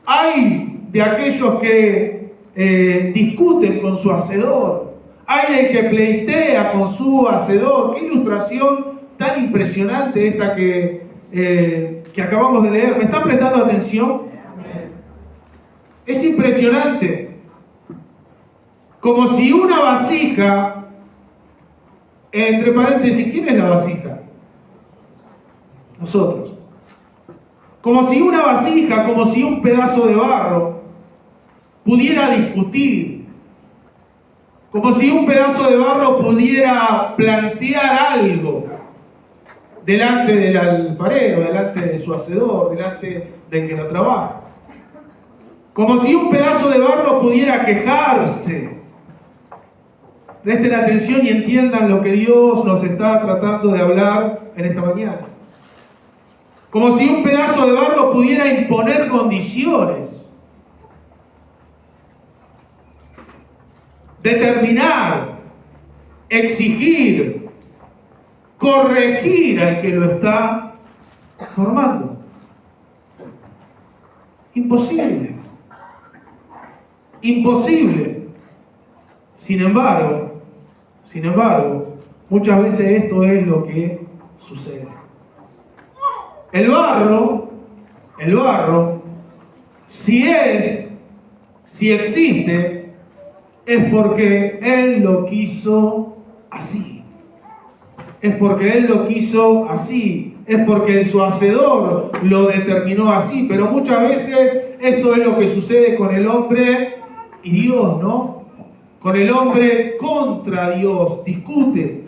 [SPEAKER 6] Hay de aquellos que discuten con su hacedor, hay del que pleitea con su hacedor. Qué ilustración tan impresionante esta que acabamos de leer. ¿Me están prestando atención? Es impresionante. Como si una vasija, entre paréntesis, ¿quién es la vasija? Nosotros. Como si una vasija, como si un pedazo de barro pudiera discutir, como si un pedazo de barro pudiera plantear algo delante del alfarero, delante de su hacedor, delante del que lo trabaja. Como si un pedazo de barro pudiera quejarse. Presten atención y entiendan lo que Dios nos está tratando de hablar en esta mañana. Como si un pedazo de barro pudiera imponer condiciones, determinar, exigir, corregir al que lo está formando. Imposible. Imposible. Sin embargo, muchas veces esto es lo que sucede. El barro, si existe, es porque Él lo quiso así. Es porque Él lo quiso así. Es porque su hacedor lo determinó así. Pero muchas veces esto es lo que sucede con el hombre y Dios, ¿no? Con el hombre contra Dios. Discute,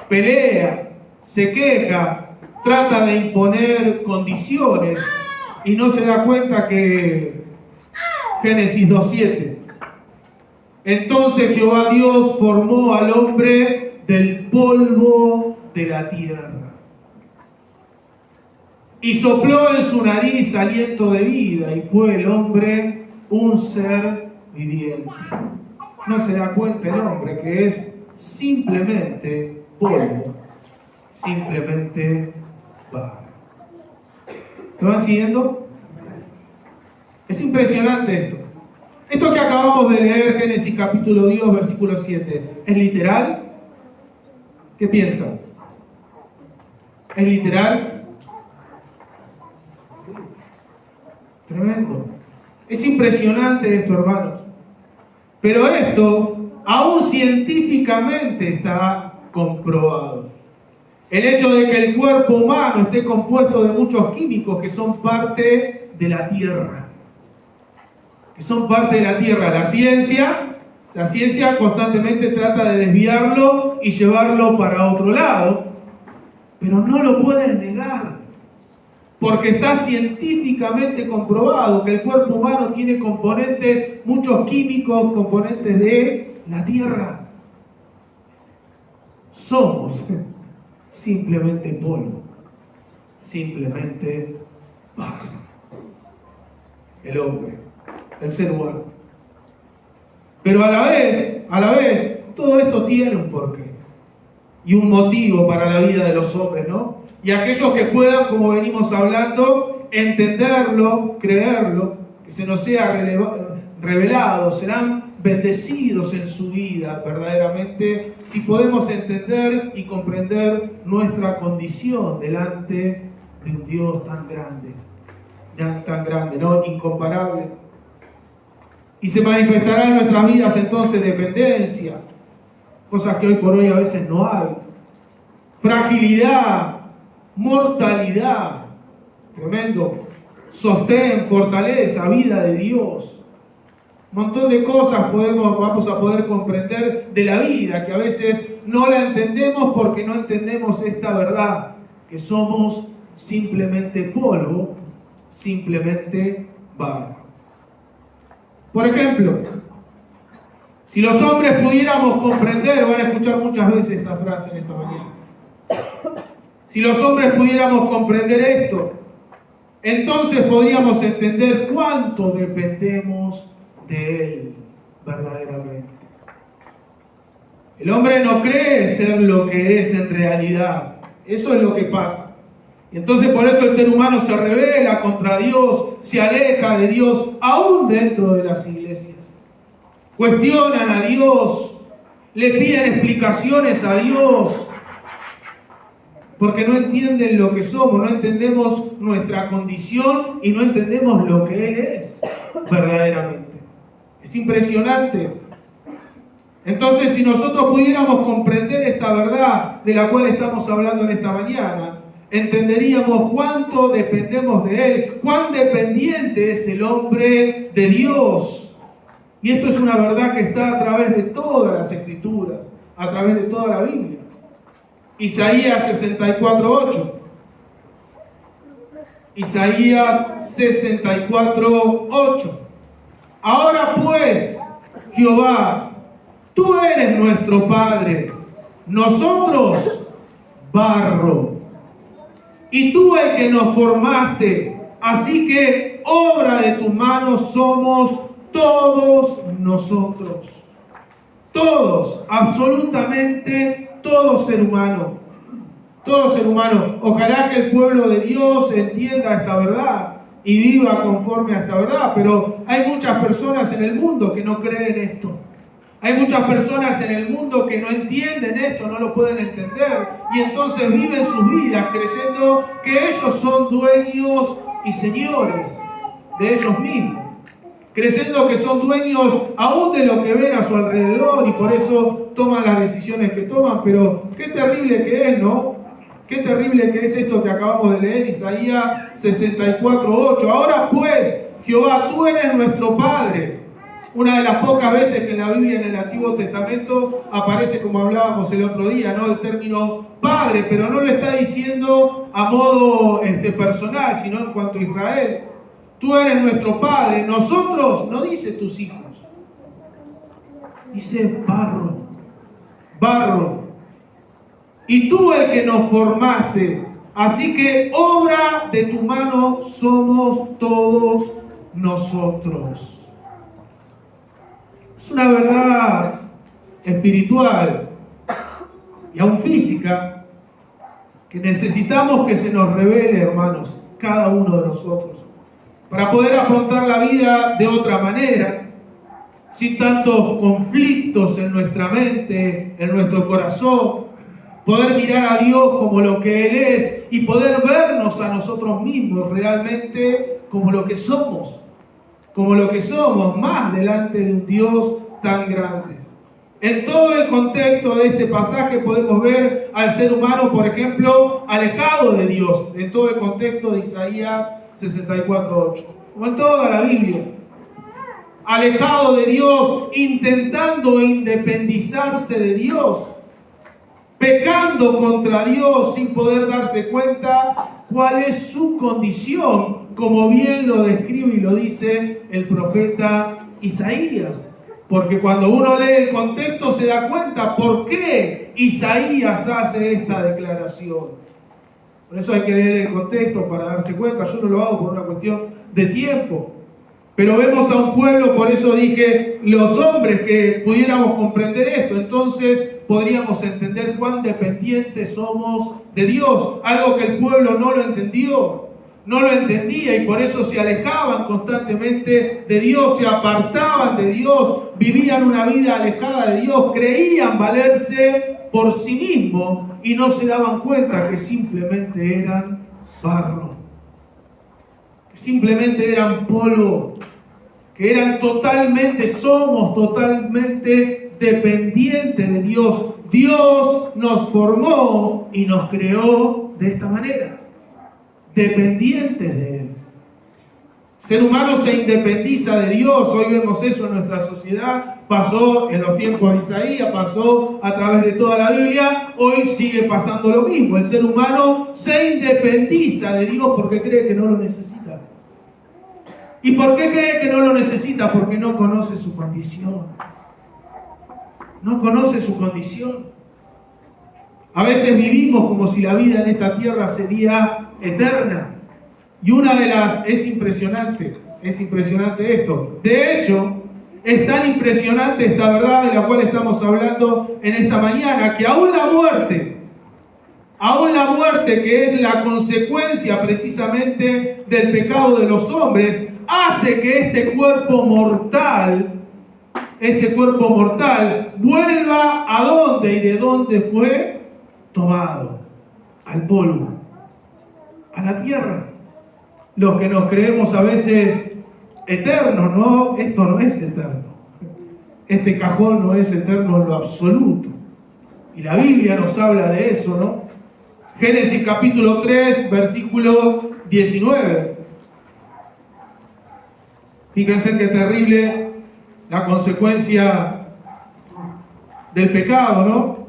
[SPEAKER 6] pelea, se queja, trata de imponer condiciones y no se da cuenta que Génesis 2:7. Entonces Jehová Dios formó al hombre del polvo de la tierra y sopló en su nariz aliento de vida, y fue el hombre un ser viviente. No se da cuenta el hombre que es simplemente polvo, simplemente barro. ¿Lo van siguiendo? Es impresionante esto. Esto que acabamos de leer, Génesis capítulo 2, versículo 7, ¿es literal? ¿Qué piensan? ¿Es literal? Tremendo. Es impresionante esto, hermanos. Pero esto aún científicamente está comprobado. El hecho de que el cuerpo humano esté compuesto de muchos químicos que son parte de la Tierra. Que son parte de la Tierra. La ciencia constantemente trata de desviarlo y llevarlo para otro lado, pero no lo pueden negar, porque está científicamente comprobado que el cuerpo humano tiene componentes, muchos químicos, componentes de la Tierra. Somos simplemente polvo, simplemente barro. El hombre, el ser humano. Pero a la vez, todo esto tiene un porqué y un motivo para la vida de los hombres, ¿no? Y aquellos que puedan, como venimos hablando, entenderlo, creerlo, que se nos sea revelado, serán bendecidos en su vida verdaderamente, si podemos entender y comprender nuestra condición delante de un Dios tan grande, ¿no? Incomparable. Y se manifestará en nuestras vidas entonces dependencia, cosas que hoy por hoy a veces no hay, fragilidad, mortalidad, tremendo, sostén, fortaleza, vida de Dios, un montón de cosas vamos a poder comprender de la vida, que a veces no la entendemos porque no entendemos esta verdad, que somos simplemente polvo, simplemente barro. Por ejemplo, si los hombres pudiéramos comprender, van a escuchar muchas veces esta frase en esta mañana, si los hombres pudiéramos comprender esto, entonces podríamos entender cuánto dependemos de Él verdaderamente. El hombre no cree ser lo que es en realidad, eso es lo que pasa. Y entonces por eso el ser humano se rebela contra Dios, se aleja de Dios, aún dentro de las iglesias. Cuestionan a Dios, le piden explicaciones a Dios, porque no entienden lo que somos, no entendemos nuestra condición y no entendemos lo que Él es verdaderamente. Es impresionante. Entonces, si nosotros pudiéramos comprender esta verdad de la cual estamos hablando en esta mañana, entenderíamos cuánto dependemos de Él, cuán dependiente es el hombre de Dios. Y esto es una verdad que está a través de todas las Escrituras, a través de toda la Biblia. Isaías 64:8. Isaías 64:8. Ahora pues, Jehová, tú eres nuestro Padre, nosotros barro, y tú el que nos formaste, así que obra de tus manos somos todos nosotros. Todos, absolutamente todo ser humano. Todo ser humano. Ojalá que el pueblo de Dios entienda esta verdad y viva conforme a esta verdad, pero hay muchas personas en el mundo que no creen esto. Hay muchas personas en el mundo que no entienden esto, no lo pueden entender, y entonces viven sus vidas creyendo que ellos son dueños y señores de ellos mismos, creyendo que son dueños aún de lo que ven a su alrededor y por eso toman las decisiones que toman. Pero qué terrible que es, ¿no? Qué terrible que es esto que acabamos de leer, Isaías 64:8. Ahora pues, Jehová, tú eres nuestro Padre. Una de las pocas veces que en la Biblia, en el Antiguo Testamento, aparece, como hablábamos el otro día, ¿no?, el término Padre, pero no lo está diciendo a modo personal, sino en cuanto a Israel. Tú eres nuestro Padre, nosotros, no dice tus hijos, dice barro, barro. Y tú el que nos formaste, así que obra de tu mano somos todos nosotros. Es una verdad espiritual y aún física que necesitamos que se nos revele, hermanos, cada uno de nosotros, para poder afrontar la vida de otra manera, sin tantos conflictos en nuestra mente, en nuestro corazón, poder mirar a Dios como lo que Él es y poder vernos a nosotros mismos realmente como lo que somos, más delante de un Dios tan grande. En todo el contexto de este pasaje podemos ver al ser humano, por ejemplo, alejado de Dios, en todo el contexto de Isaías 64:8, como en toda la Biblia. Alejado de Dios, intentando independizarse de Dios, pecando contra Dios sin poder darse cuenta cuál es su condición, como bien lo describe y lo dice el profeta Isaías. Porque cuando uno lee el contexto se da cuenta por qué Isaías hace esta declaración. Por eso hay que leer el contexto para darse cuenta. Yo no lo hago por una cuestión de tiempo. Pero vemos a un pueblo, por eso dije, los hombres que pudiéramos comprender esto, entonces podríamos entender cuán dependientes somos de Dios. Algo que el pueblo no lo entendió, no lo entendía y por eso se alejaban constantemente de Dios, se apartaban de Dios, vivían una vida alejada de Dios, creían valerse por sí mismos y no se daban cuenta que simplemente eran barro, que simplemente eran polvo, que somos totalmente dependientes de Dios. Dios nos formó y nos creó de esta manera, dependientes de Él. El ser humano se independiza de Dios. Hoy vemos eso en nuestra sociedad. Pasó en los tiempos de Isaías, pasó a través de toda la Biblia. Hoy sigue pasando lo mismo. El ser humano se independiza de Dios porque cree que no lo necesita. ¿Y por qué cree que no lo necesita? Porque no conoce su condición. No conoce su condición. A veces vivimos como si la vida en esta tierra sería eterna. Y es impresionante esto. De hecho, es tan impresionante esta verdad de la cual estamos hablando en esta mañana, que aún la muerte que es la consecuencia precisamente del pecado de los hombres, hace que este cuerpo mortal vuelva a dónde y de dónde fue tomado, al polvo, a la tierra. Los que nos creemos a veces eternos, no, esto no es eterno. Este cajón no es eterno en lo absoluto. Y la Biblia nos habla de eso, ¿no? Génesis capítulo 3, versículo 19. Fíjense qué terrible la consecuencia del pecado, ¿no?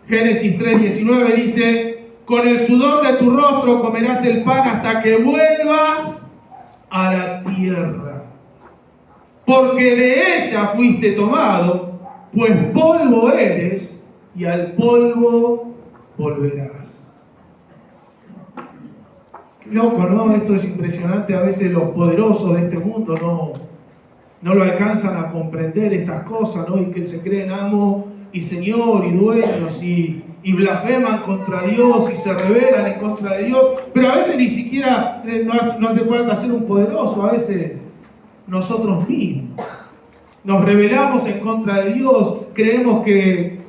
[SPEAKER 6] Génesis 3:19 dice: con el sudor de tu rostro comerás el pan hasta que vuelvas a la tierra, porque de ella fuiste tomado, pues polvo eres y al polvo volverás. Qué loco, ¿no? Esto es impresionante. A veces los poderosos de este mundo no lo alcanzan a comprender estas cosas, ¿no? Y que se creen amo y señor y dueños y blasfeman contra Dios y se rebelan en contra de Dios, pero a veces ni siquiera no hace falta ser un poderoso. A veces nosotros mismos nos rebelamos en contra de Dios, creemos que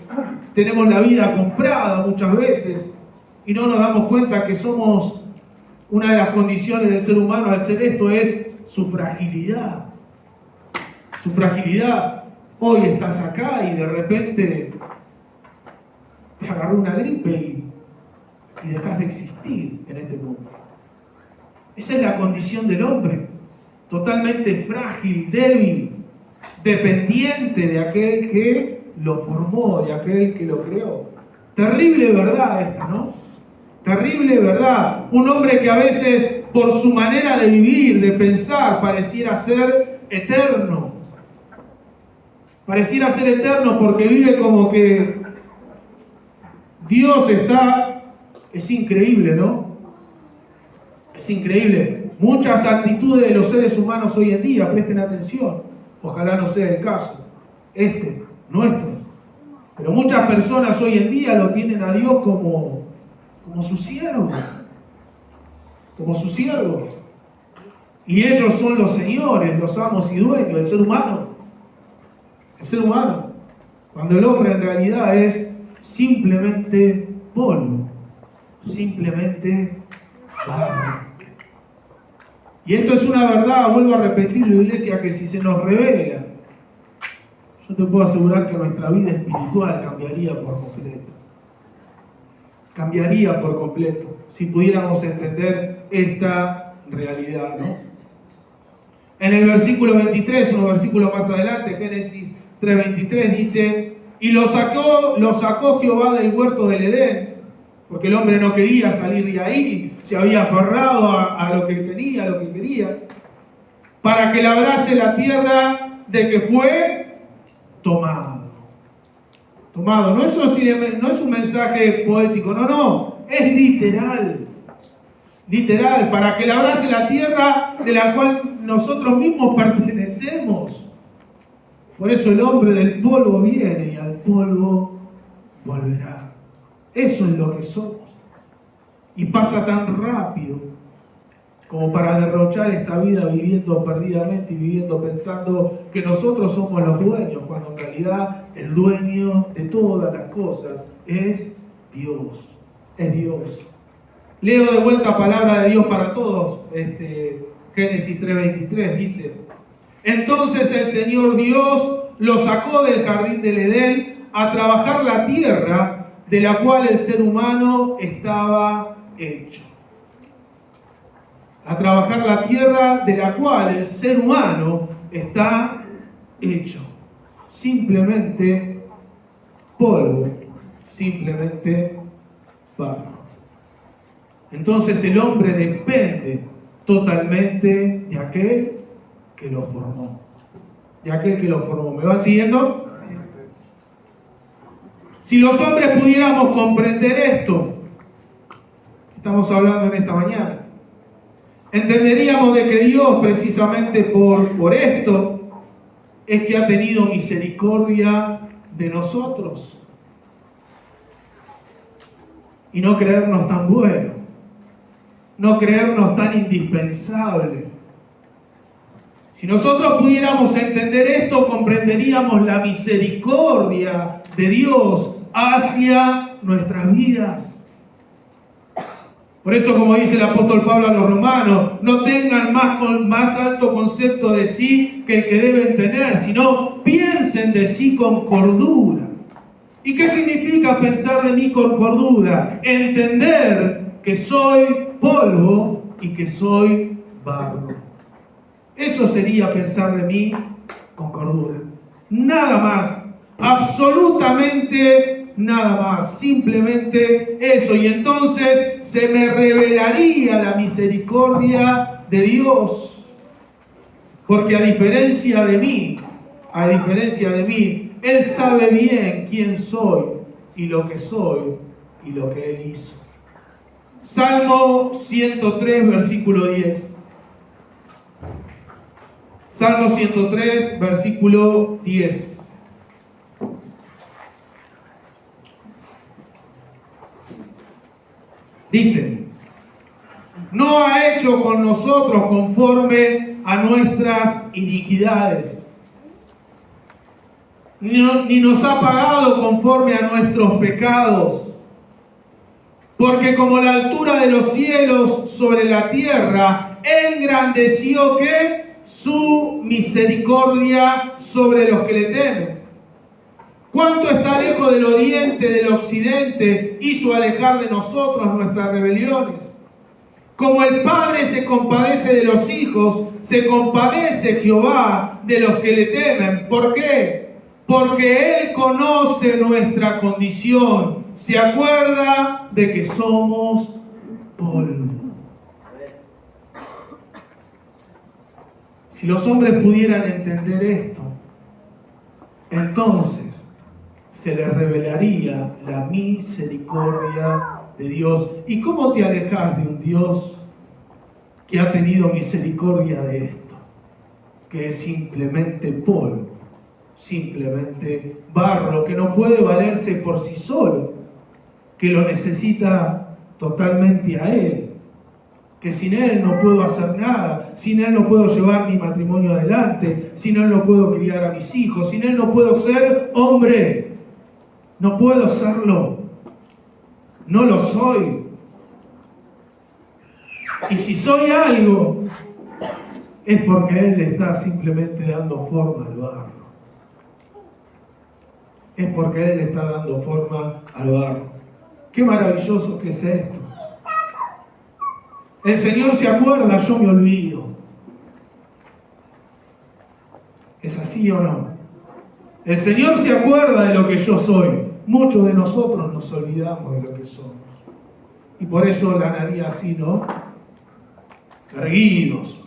[SPEAKER 6] tenemos la vida comprada muchas veces y no nos damos cuenta que somos, una de las condiciones del ser humano al ser esto es su fragilidad. Su fragilidad. Hoy estás acá y de repente te agarró una gripe y dejas de existir en este mundo. Esa es la condición del hombre, totalmente frágil, débil, dependiente de aquel que lo formó, de aquel que lo creó. Terrible verdad esta, ¿no? Terrible verdad. Un hombre que a veces, por su manera de vivir, de pensar, pareciera ser eterno. Pareciera ser eterno porque vive como que Dios está. Es increíble, ¿no? Es increíble. Muchas actitudes de los seres humanos hoy en día, presten atención, ojalá no sea el caso, nuestro. Pero muchas personas hoy en día lo tienen a Dios como su siervo. Como su siervo. Y ellos son los señores, los amos y dueños del ser humano. El ser humano. Cuando el hombre en realidad es simplemente polvo. Simplemente barro. Y esto es una verdad, vuelvo a repetirlo, iglesia, que si se nos revela, yo te puedo asegurar que nuestra vida espiritual cambiaría por completo. Cambiaría por completo, si pudiéramos entender esta realidad, ¿no? En el versículo 23, unos versículos más adelante, Génesis 3:23, dice: y lo sacó Jehová del huerto del Edén, porque el hombre no quería salir de ahí, se había aferrado a lo que tenía, a lo que quería, para que labrase la tierra de que fue tomado. Tomado, no es un mensaje poético, no, es literal. Literal, para que labrase la tierra de la cual nosotros mismos pertenecemos. Por eso el hombre del polvo viene y al polvo volverá. Eso es lo que somos. Y pasa tan rápido como para derrochar esta vida viviendo perdidamente y viviendo pensando que nosotros somos los dueños, cuando en realidad el dueño de todas las cosas es Dios. Es Dios. Leo de vuelta palabra de Dios para todos. Génesis 3:23 dice: entonces el Señor Dios lo sacó del jardín del Edén a trabajar la tierra de la cual el ser humano estaba hecho. A trabajar la tierra de la cual el ser humano está hecho. Simplemente polvo, simplemente barro. Entonces el hombre depende totalmente de aquel que lo formó. De aquel que lo formó. ¿Me van siguiendo? Si los hombres pudiéramos comprender esto, estamos hablando en esta mañana, entenderíamos de que Dios, precisamente por esto, es que ha tenido misericordia de nosotros. Y no creernos tan buenos, no creernos tan indispensables. Si nosotros pudiéramos entender esto, comprenderíamos la misericordia de Dios hacia nuestras vidas. Por eso, como dice el apóstol Pablo a los romanos, no tengan más alto concepto de sí que el que deben tener, sino piensen de sí con cordura. ¿Y qué significa pensar de mí con cordura? Entender que soy polvo y que soy barro. Eso sería pensar de mí con cordura. Nada más, absolutamente nada más, simplemente eso. Y entonces se me revelaría la misericordia de Dios. Porque a diferencia de mí, Él sabe bien quién soy y lo que soy y lo que Él hizo. Salmo 103, versículo 10. Salmo 103, versículo 10. Dice: no ha hecho con nosotros conforme a nuestras iniquidades, ni nos ha pagado conforme a nuestros pecados. Porque como la altura de los cielos sobre la tierra, engrandeció ¿qué? Su misericordia sobre los que le temen. ¿Cuánto está lejos del oriente, del occidente? Hizo alejar de nosotros nuestras rebeliones. Como el Padre se compadece de los hijos, se compadece Jehová de los que le temen. ¿Por qué? Porque Él conoce nuestra condición. Se acuerda de que somos polvo. Si los hombres pudieran entender esto, entonces se les revelaría la misericordia de Dios. ¿Y cómo te alejas de un Dios que ha tenido misericordia de esto? Que es simplemente polvo, simplemente barro, que no puede valerse por sí solo, que lo necesita totalmente a Él. Que sin Él no puedo hacer nada, sin Él no puedo llevar mi matrimonio adelante, sin Él no puedo criar a mis hijos, sin Él no puedo ser hombre, no puedo serlo, no lo soy. Y si soy algo, es porque Él le está simplemente dando forma al barro. Es porque Él le está dando forma al barro. Qué maravilloso que es esto. El Señor se acuerda, yo me olvido. ¿Es así o no? El Señor se acuerda de lo que yo soy. Muchos de nosotros nos olvidamos de lo que somos. Y por eso la haría así, ¿no? Erguidos,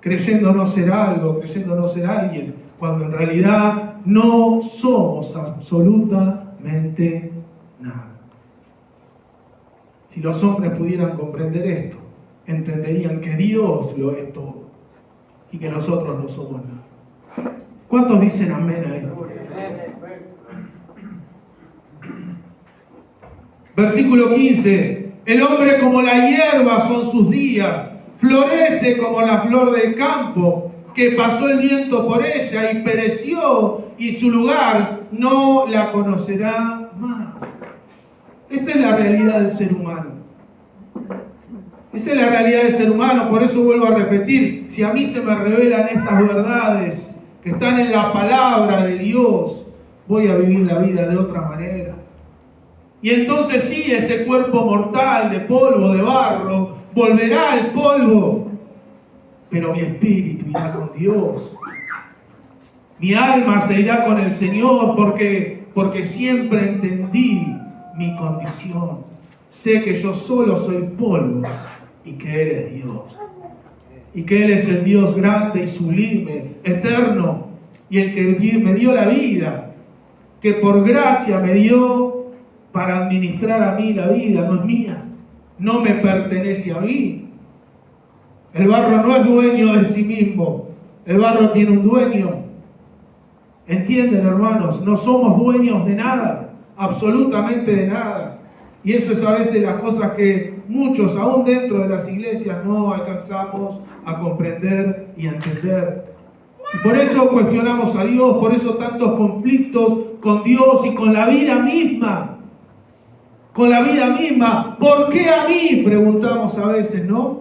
[SPEAKER 6] creyéndonos ser algo, creyéndonos ser alguien, cuando en realidad no somos absolutamente nada. Si los hombres pudieran comprender esto, entenderían que Dios lo es todo y que nosotros no somos nada. ¿Cuántos dicen amén a esto? Versículo 15. El hombre como la hierba son sus días, florece como la flor del campo, que pasó el viento por ella y pereció, y su lugar no la conocerá más. Esa es la realidad del ser humano. Esa es la realidad del ser humano. Por eso vuelvo a repetir, si a mí se me revelan estas verdades que están en la palabra de Dios, voy a vivir la vida de otra manera. Y entonces sí, este cuerpo mortal de polvo, de barro, volverá al polvo, pero mi espíritu irá con Dios. Mi alma se irá con el Señor porque siempre entendí mi condición. Sé que yo solo soy polvo y que Él es Dios. Y que Él es el Dios grande y sublime, eterno, y el que me dio la vida, que por gracia me dio para administrar a mí la vida, no es mía, no me pertenece a mí. El barro no es dueño de sí mismo, el barro tiene un dueño. ¿Entienden, hermanos? No somos dueños de nada, absolutamente de nada. Y eso es a veces las cosas que muchos, aún dentro de las iglesias, no alcanzamos a comprender y a entender. Y por eso cuestionamos a Dios, por eso tantos conflictos con Dios y con la vida misma. Con la vida misma. ¿Por qué a mí? Preguntamos a veces, ¿no?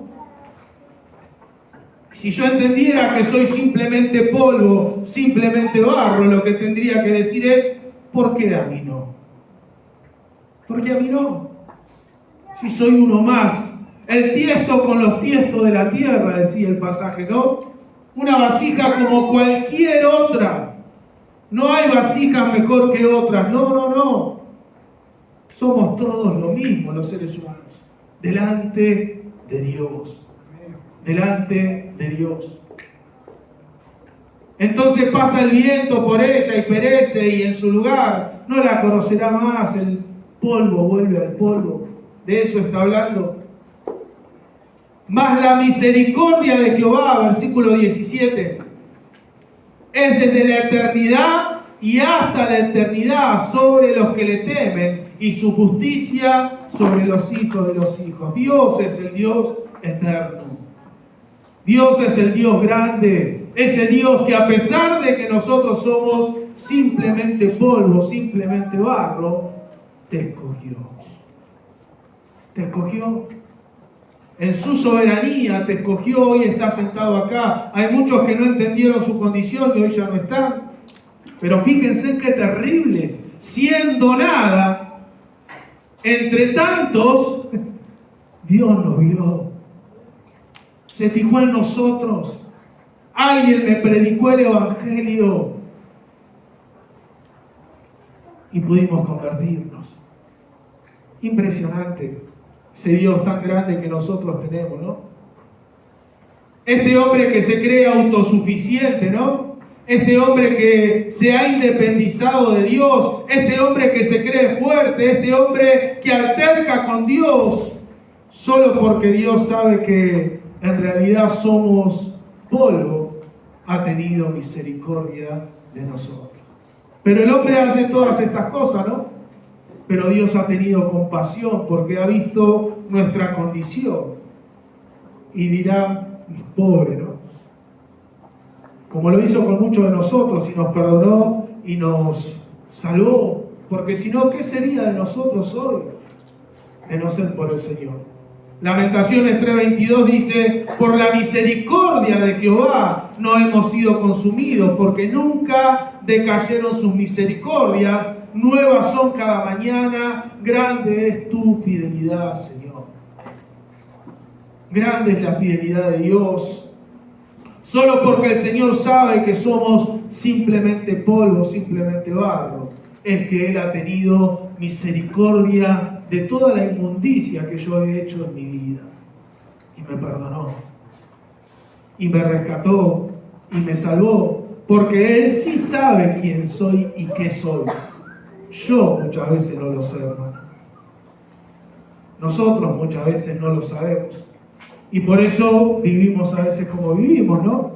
[SPEAKER 6] Si yo entendiera que soy simplemente polvo, simplemente barro, lo que tendría que decir es, ¿por qué a mí no? ¿Por qué a mí no? Si soy uno más. El tiesto con los tiestos de la tierra, decía el pasaje, ¿no? Una vasija como cualquier otra. No hay vasijas mejor que otras. No. Somos todos lo mismo, los seres humanos. Delante de Dios. Delante de Dios. Entonces pasa el viento por ella y perece, y en su lugar no la conocerá más. El polvo vuelve al polvo. De eso está hablando. Mas la misericordia de Jehová, versículo 17, es desde la eternidad y hasta la eternidad sobre los que le temen, y su justicia sobre los hijos de los hijos. Dios es el Dios eterno. Dios es el Dios grande. Ese Dios que, a pesar de que nosotros somos simplemente polvo, simplemente barro, te escogió. Te escogió. En su soberanía te escogió. Hoy estás sentado acá. Hay muchos que no entendieron su condición y hoy ya no están. Pero fíjense qué terrible. Siendo nada, entre tantos, Dios nos vio. Se fijó en nosotros. Alguien me predicó el Evangelio y pudimos convertirnos. Impresionante ese Dios tan grande que nosotros tenemos, ¿no? Este hombre que se cree autosuficiente, ¿no? Este hombre que se ha independizado de Dios, este hombre que se cree fuerte, este hombre que alterca con Dios, solo porque Dios sabe que en realidad somos polvo, ha tenido misericordia de nosotros. Pero el hombre hace todas estas cosas, ¿no? Pero Dios ha tenido compasión porque ha visto nuestra condición y dirá, pobre, ¿no? Como lo hizo con muchos de nosotros y nos perdonó y nos salvó, porque si no, ¿qué sería de nosotros hoy? De no ser por el Señor. Lamentaciones 3:22 dice: por la misericordia de Jehová no hemos sido consumidos, porque nunca decayeron sus misericordias, nuevas son cada mañana, grande es tu fidelidad, Señor. Grande es la fidelidad de Dios. Solo porque el Señor sabe que somos simplemente polvo, simplemente barro, es que Él ha tenido misericordia de toda la inmundicia que yo he hecho en mi vida. Y me perdonó. Y me rescató. Y me salvó. Porque Él sí sabe quién soy y qué soy. Yo muchas veces no lo sé, hermano. Nosotros muchas veces no lo sabemos. Y por eso vivimos a veces como vivimos, ¿no?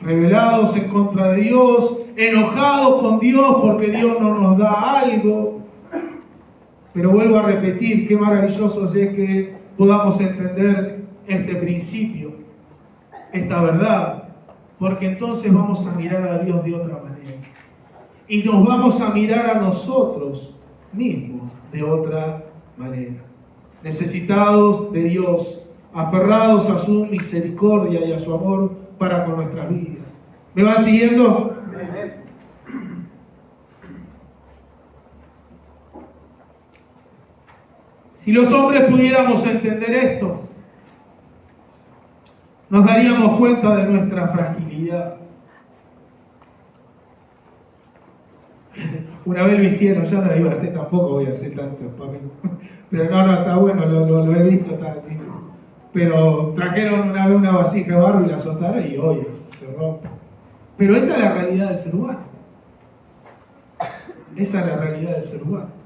[SPEAKER 6] Rebelados en contra de Dios, enojados con Dios porque Dios no nos da algo. Pero vuelvo a repetir, qué maravilloso es que podamos entender este principio, esta verdad, porque entonces vamos a mirar a Dios de otra manera. Y nos vamos a mirar a nosotros mismos de otra manera. Necesitados de Dios, aferrados a su misericordia y a su amor para con nuestras vidas. ¿Me van siguiendo? Si los hombres pudiéramos entender esto, nos daríamos cuenta de nuestra fragilidad. Una vez lo hicieron, yo no lo iba a hacer tampoco, voy a hacer tanto para mí. Pero no, está bueno, lo he visto. Pero trajeron una vez una vasija de barro y la azotaron y hoy se rompe. Pero esa es la realidad del ser humano. Esa es la realidad del ser humano.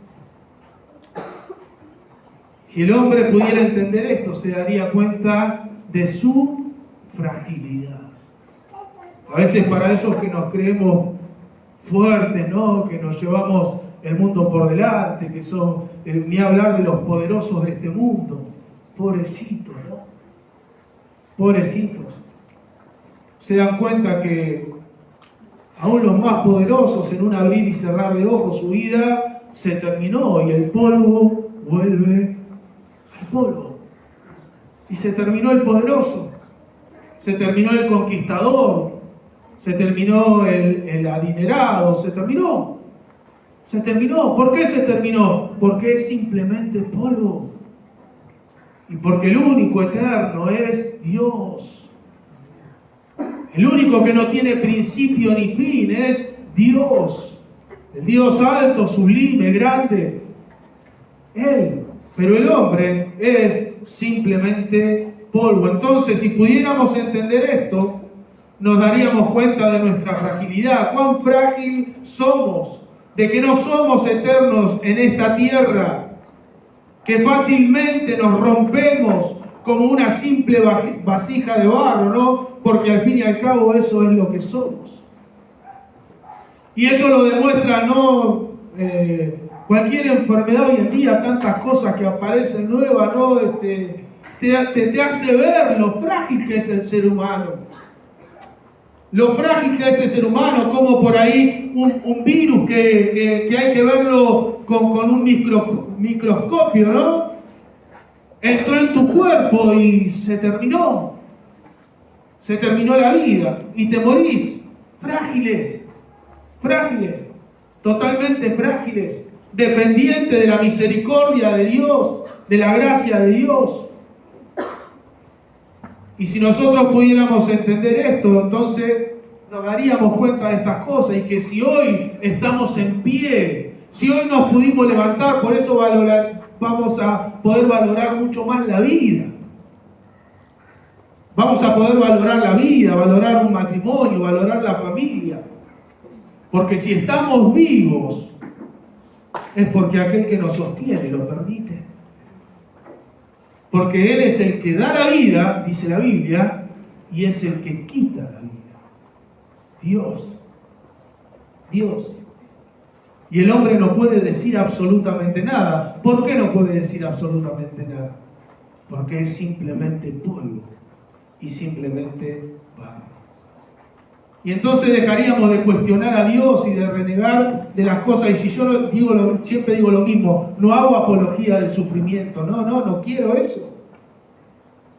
[SPEAKER 6] Si el hombre pudiera entender esto, se daría cuenta de su fragilidad. A veces para esos que nos creemos fuertes, ¿no? Que nos llevamos el mundo por delante, que son, ni hablar de los poderosos de este mundo. Pobrecitos, ¿no? Pobrecitos. Se dan cuenta que aún los más poderosos, en un abrir y cerrar de ojos, su vida se terminó y el polvo vuelve al polvo. Y se terminó el poderoso, se terminó el conquistador, se terminó el adinerado, se terminó. Se terminó. ¿Por qué se terminó? Porque es simplemente polvo. Y porque el único eterno es Dios. El único que no tiene principio ni fin es Dios. El Dios alto, sublime, grande. Él. Pero el hombre es simplemente polvo. Entonces, si pudiéramos entender esto, nos daríamos cuenta de nuestra fragilidad. Cuán frágil somos. De que no somos eternos en esta tierra. Que fácilmente nos rompemos como una simple vasija de barro, ¿no? Porque al fin y al cabo eso es lo que somos. Y eso lo demuestra, ¿no? Cualquier enfermedad hoy en día, tantas cosas que aparecen nuevas, ¿no? Te hace ver lo frágil que es el ser humano. Lo frágil que es el ser humano, como por ahí un virus que hay que verlo con un microscopio, ¿no? Entró en tu cuerpo y se terminó. Se terminó la vida y te morís. Frágiles, frágiles, totalmente frágiles, dependientes de la misericordia de Dios, de la gracia de Dios. Y si nosotros pudiéramos entender esto, entonces nos daríamos cuenta de estas cosas y que si hoy estamos en pie, si hoy nos pudimos levantar, por eso vamos a poder valorar mucho más la vida. Vamos a poder valorar la vida, valorar un matrimonio, valorar la familia. Porque si estamos vivos, es porque aquel que nos sostiene lo permite. Porque Él es el que da la vida, dice la Biblia, y es el que quita la vida. Dios. Dios. Y el hombre no puede decir absolutamente nada. ¿Por qué no puede decir absolutamente nada? Porque es simplemente polvo y simplemente barro. Y entonces dejaríamos de cuestionar a Dios y de renegar de las cosas. Y si yo siempre digo lo mismo, no hago apología del sufrimiento. No quiero eso.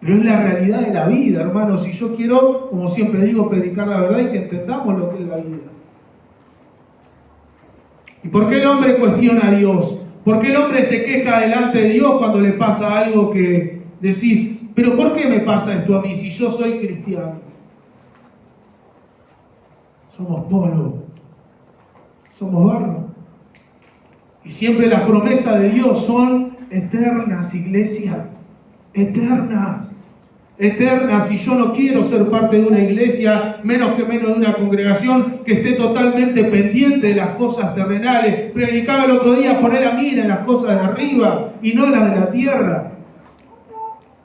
[SPEAKER 6] Pero es la realidad de la vida, hermanos. Y yo quiero, como siempre digo, predicar la verdad y que entendamos lo que es la vida. ¿Y por qué el hombre cuestiona a Dios? ¿Por qué el hombre se queja delante de Dios cuando le pasa algo que decís, pero ¿por qué me pasa esto a mí si yo soy cristiano? Somos polvo, somos barro. Y siempre las promesas de Dios son eternas, iglesia, eternas. Eternas, y yo no quiero ser parte de una iglesia, menos de una congregación que esté totalmente pendiente de las cosas terrenales. Predicaba el otro día, poner la mira en las cosas de arriba y no las de la tierra.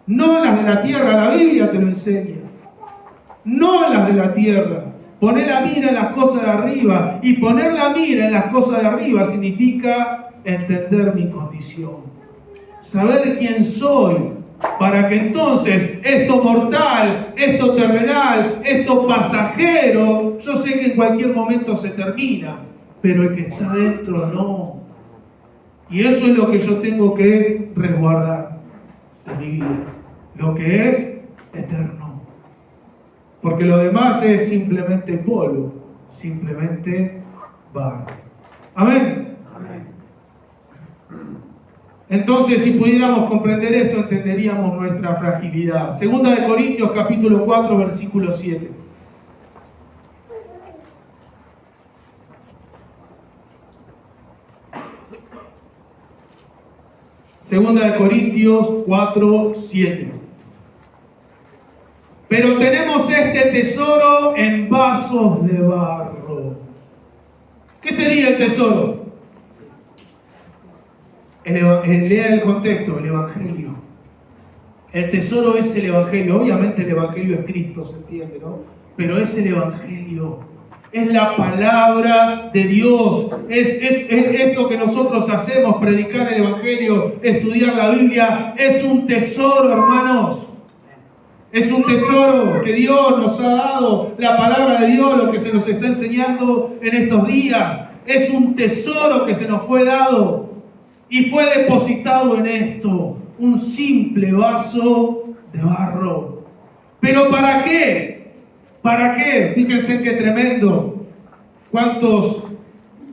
[SPEAKER 6] No las de la tierra, la Biblia te lo enseña. No las de la tierra. Poner la mira en las cosas de arriba, y poner la mira en las cosas de arriba significa entender mi condición, saber quién soy, para que entonces esto mortal, esto terrenal, esto pasajero, yo sé que en cualquier momento se termina, pero el que está dentro no. Y eso es lo que yo tengo que resguardar en mi vida, lo que es eterno. Porque lo demás es simplemente polvo, simplemente barro. Amén. Entonces, si pudiéramos comprender esto, entenderíamos nuestra fragilidad. Segunda de Corintios, capítulo 4, versículo 7. Segunda de Corintios 4, 7. Pero tenemos este tesoro en vasos de barro. ¿Qué sería el tesoro? Lea el contexto, el Evangelio. El tesoro es el Evangelio. Obviamente el Evangelio es Cristo, se entiende, ¿no? Pero es el Evangelio. Es la palabra de Dios. Es esto que nosotros hacemos, predicar el Evangelio, estudiar la Biblia. Es un tesoro, hermanos. Es un tesoro que Dios nos ha dado. La palabra de Dios, lo que se nos está enseñando en estos días. Es un tesoro que se nos fue dado. Y fue depositado en esto, un simple vaso de barro. ¿Pero para qué? ¿Para qué? Fíjense qué tremendo. ¿Cuántos?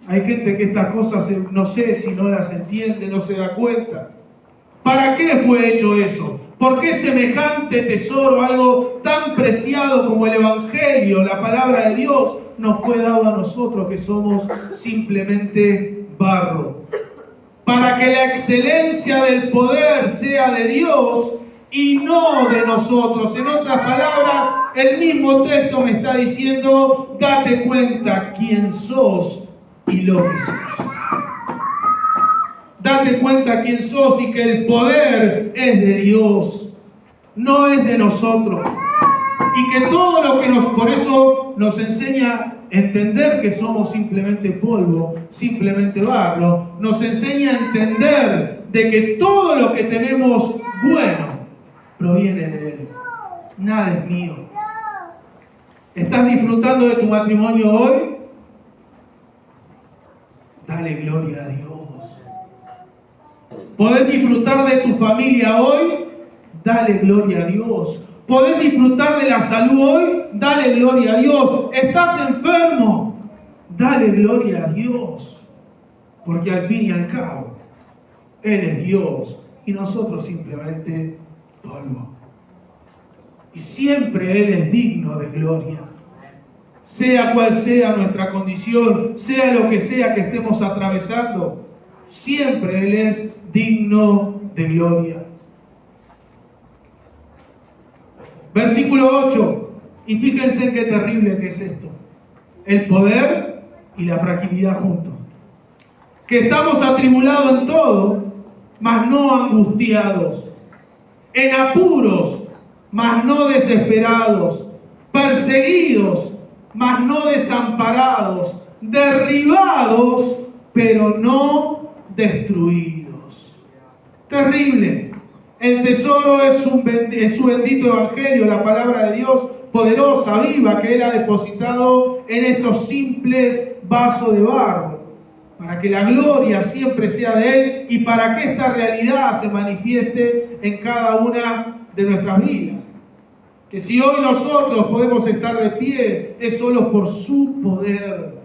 [SPEAKER 6] Hay gente que estas cosas no sé si no las entiende, no se da cuenta. ¿Para qué fue hecho eso? ¿Por qué semejante tesoro, algo tan preciado como el Evangelio, la palabra de Dios, nos fue dado a nosotros que somos simplemente barro? Para que la excelencia del poder sea de Dios y no de nosotros. En otras palabras, el mismo texto me está diciendo, date cuenta quién sos y lo que sos. Date cuenta quién sos y que el poder es de Dios, no es de nosotros. Y que todo lo que por eso nos enseña entender que somos simplemente polvo, simplemente barro, nos enseña a entender de que todo lo que tenemos bueno proviene de Él. Nada es mío. ¿Estás disfrutando de tu matrimonio hoy? Dale gloria a Dios. ¿Podés disfrutar de tu familia hoy? Dale gloria a Dios. ¿Podés disfrutar de la salud hoy? Dale gloria a Dios. ¿Estás enfermo? Dale gloria a Dios. Porque al fin y al cabo, Él es Dios y nosotros simplemente polvo. Y siempre Él es digno de gloria. Sea cual sea nuestra condición, sea lo que sea que estemos atravesando, siempre Él es digno de gloria. Versículo 8. Y fíjense qué terrible que es esto. El poder y la fragilidad juntos. Que estamos atribulados en todo, mas no angustiados. En apuros, mas no desesperados. Perseguidos, mas no desamparados. Derribados, pero no destruidos. Terrible. El tesoro es su bendito evangelio, la palabra de Dios poderosa, viva, que Él ha depositado en estos simples vasos de barro, para que la gloria siempre sea de Él y para que esta realidad se manifieste en cada una de nuestras vidas. Que si hoy nosotros podemos estar de pie, es solo por su poder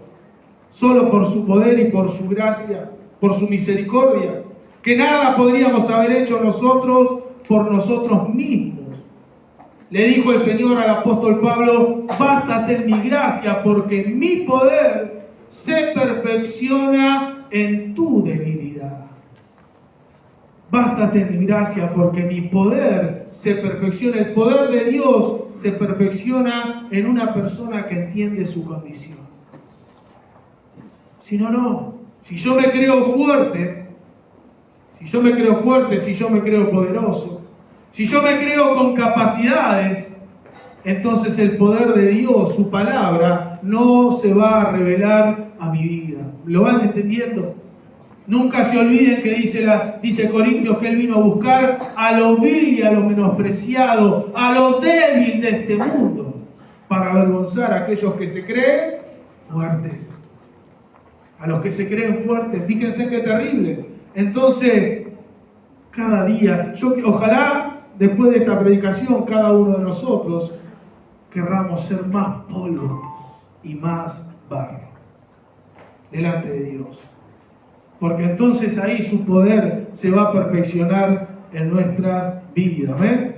[SPEAKER 6] y por su gracia, por su misericordia, que nada podríamos haber hecho nosotros por nosotros mismos. Le dijo el Señor al apóstol Pablo: bástate en mi gracia, porque mi poder se perfecciona en tu debilidad. Bástate en mi gracia, porque mi poder se perfecciona. El poder de Dios se perfecciona en una persona que entiende su condición. Si no, no. Si yo me creo fuerte, si yo me creo poderoso, si yo me creo con capacidades, entonces el poder de Dios, su palabra, no se va a revelar a mi vida. ¿Lo van entendiendo? Nunca se olviden que dice Corintios que Él vino a buscar a lo vil y a lo menospreciado, a lo débil de este mundo, para avergonzar a aquellos que se creen fuertes. A los que se creen fuertes, fíjense qué terrible. Entonces, cada día, ojalá después de esta predicación, cada uno de nosotros querramos ser más polvo y más barro delante de Dios. Porque entonces ahí su poder se va a perfeccionar en nuestras vidas. ¿Ven?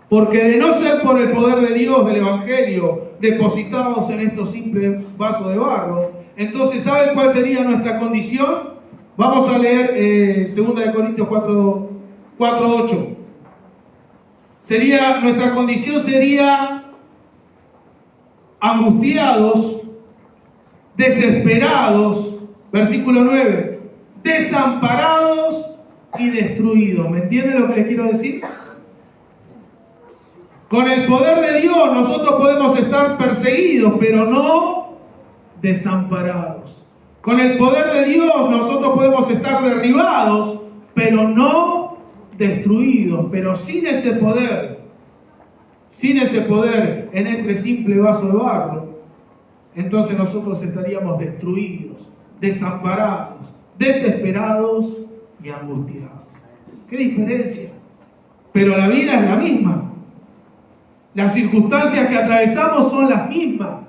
[SPEAKER 6] Porque de no ser por el poder de Dios, del Evangelio, depositados en estos simples vasos de barro, entonces, ¿saben cuál sería nuestra condición? Vamos a leer 2 Corintios 4:8. Nuestra condición sería angustiados, desesperados, versículo 9, desamparados y destruidos. ¿Me entienden lo que les quiero decir? Con el poder de Dios nosotros podemos estar perseguidos, pero no desamparados. Con el poder de Dios nosotros podemos estar derribados, pero no destruidos. Pero sin ese poder en este simple vaso de barro, entonces nosotros estaríamos destruidos, desamparados, desesperados y angustiados. ¿Qué diferencia? Pero la vida es la misma. Las circunstancias que atravesamos son las mismas.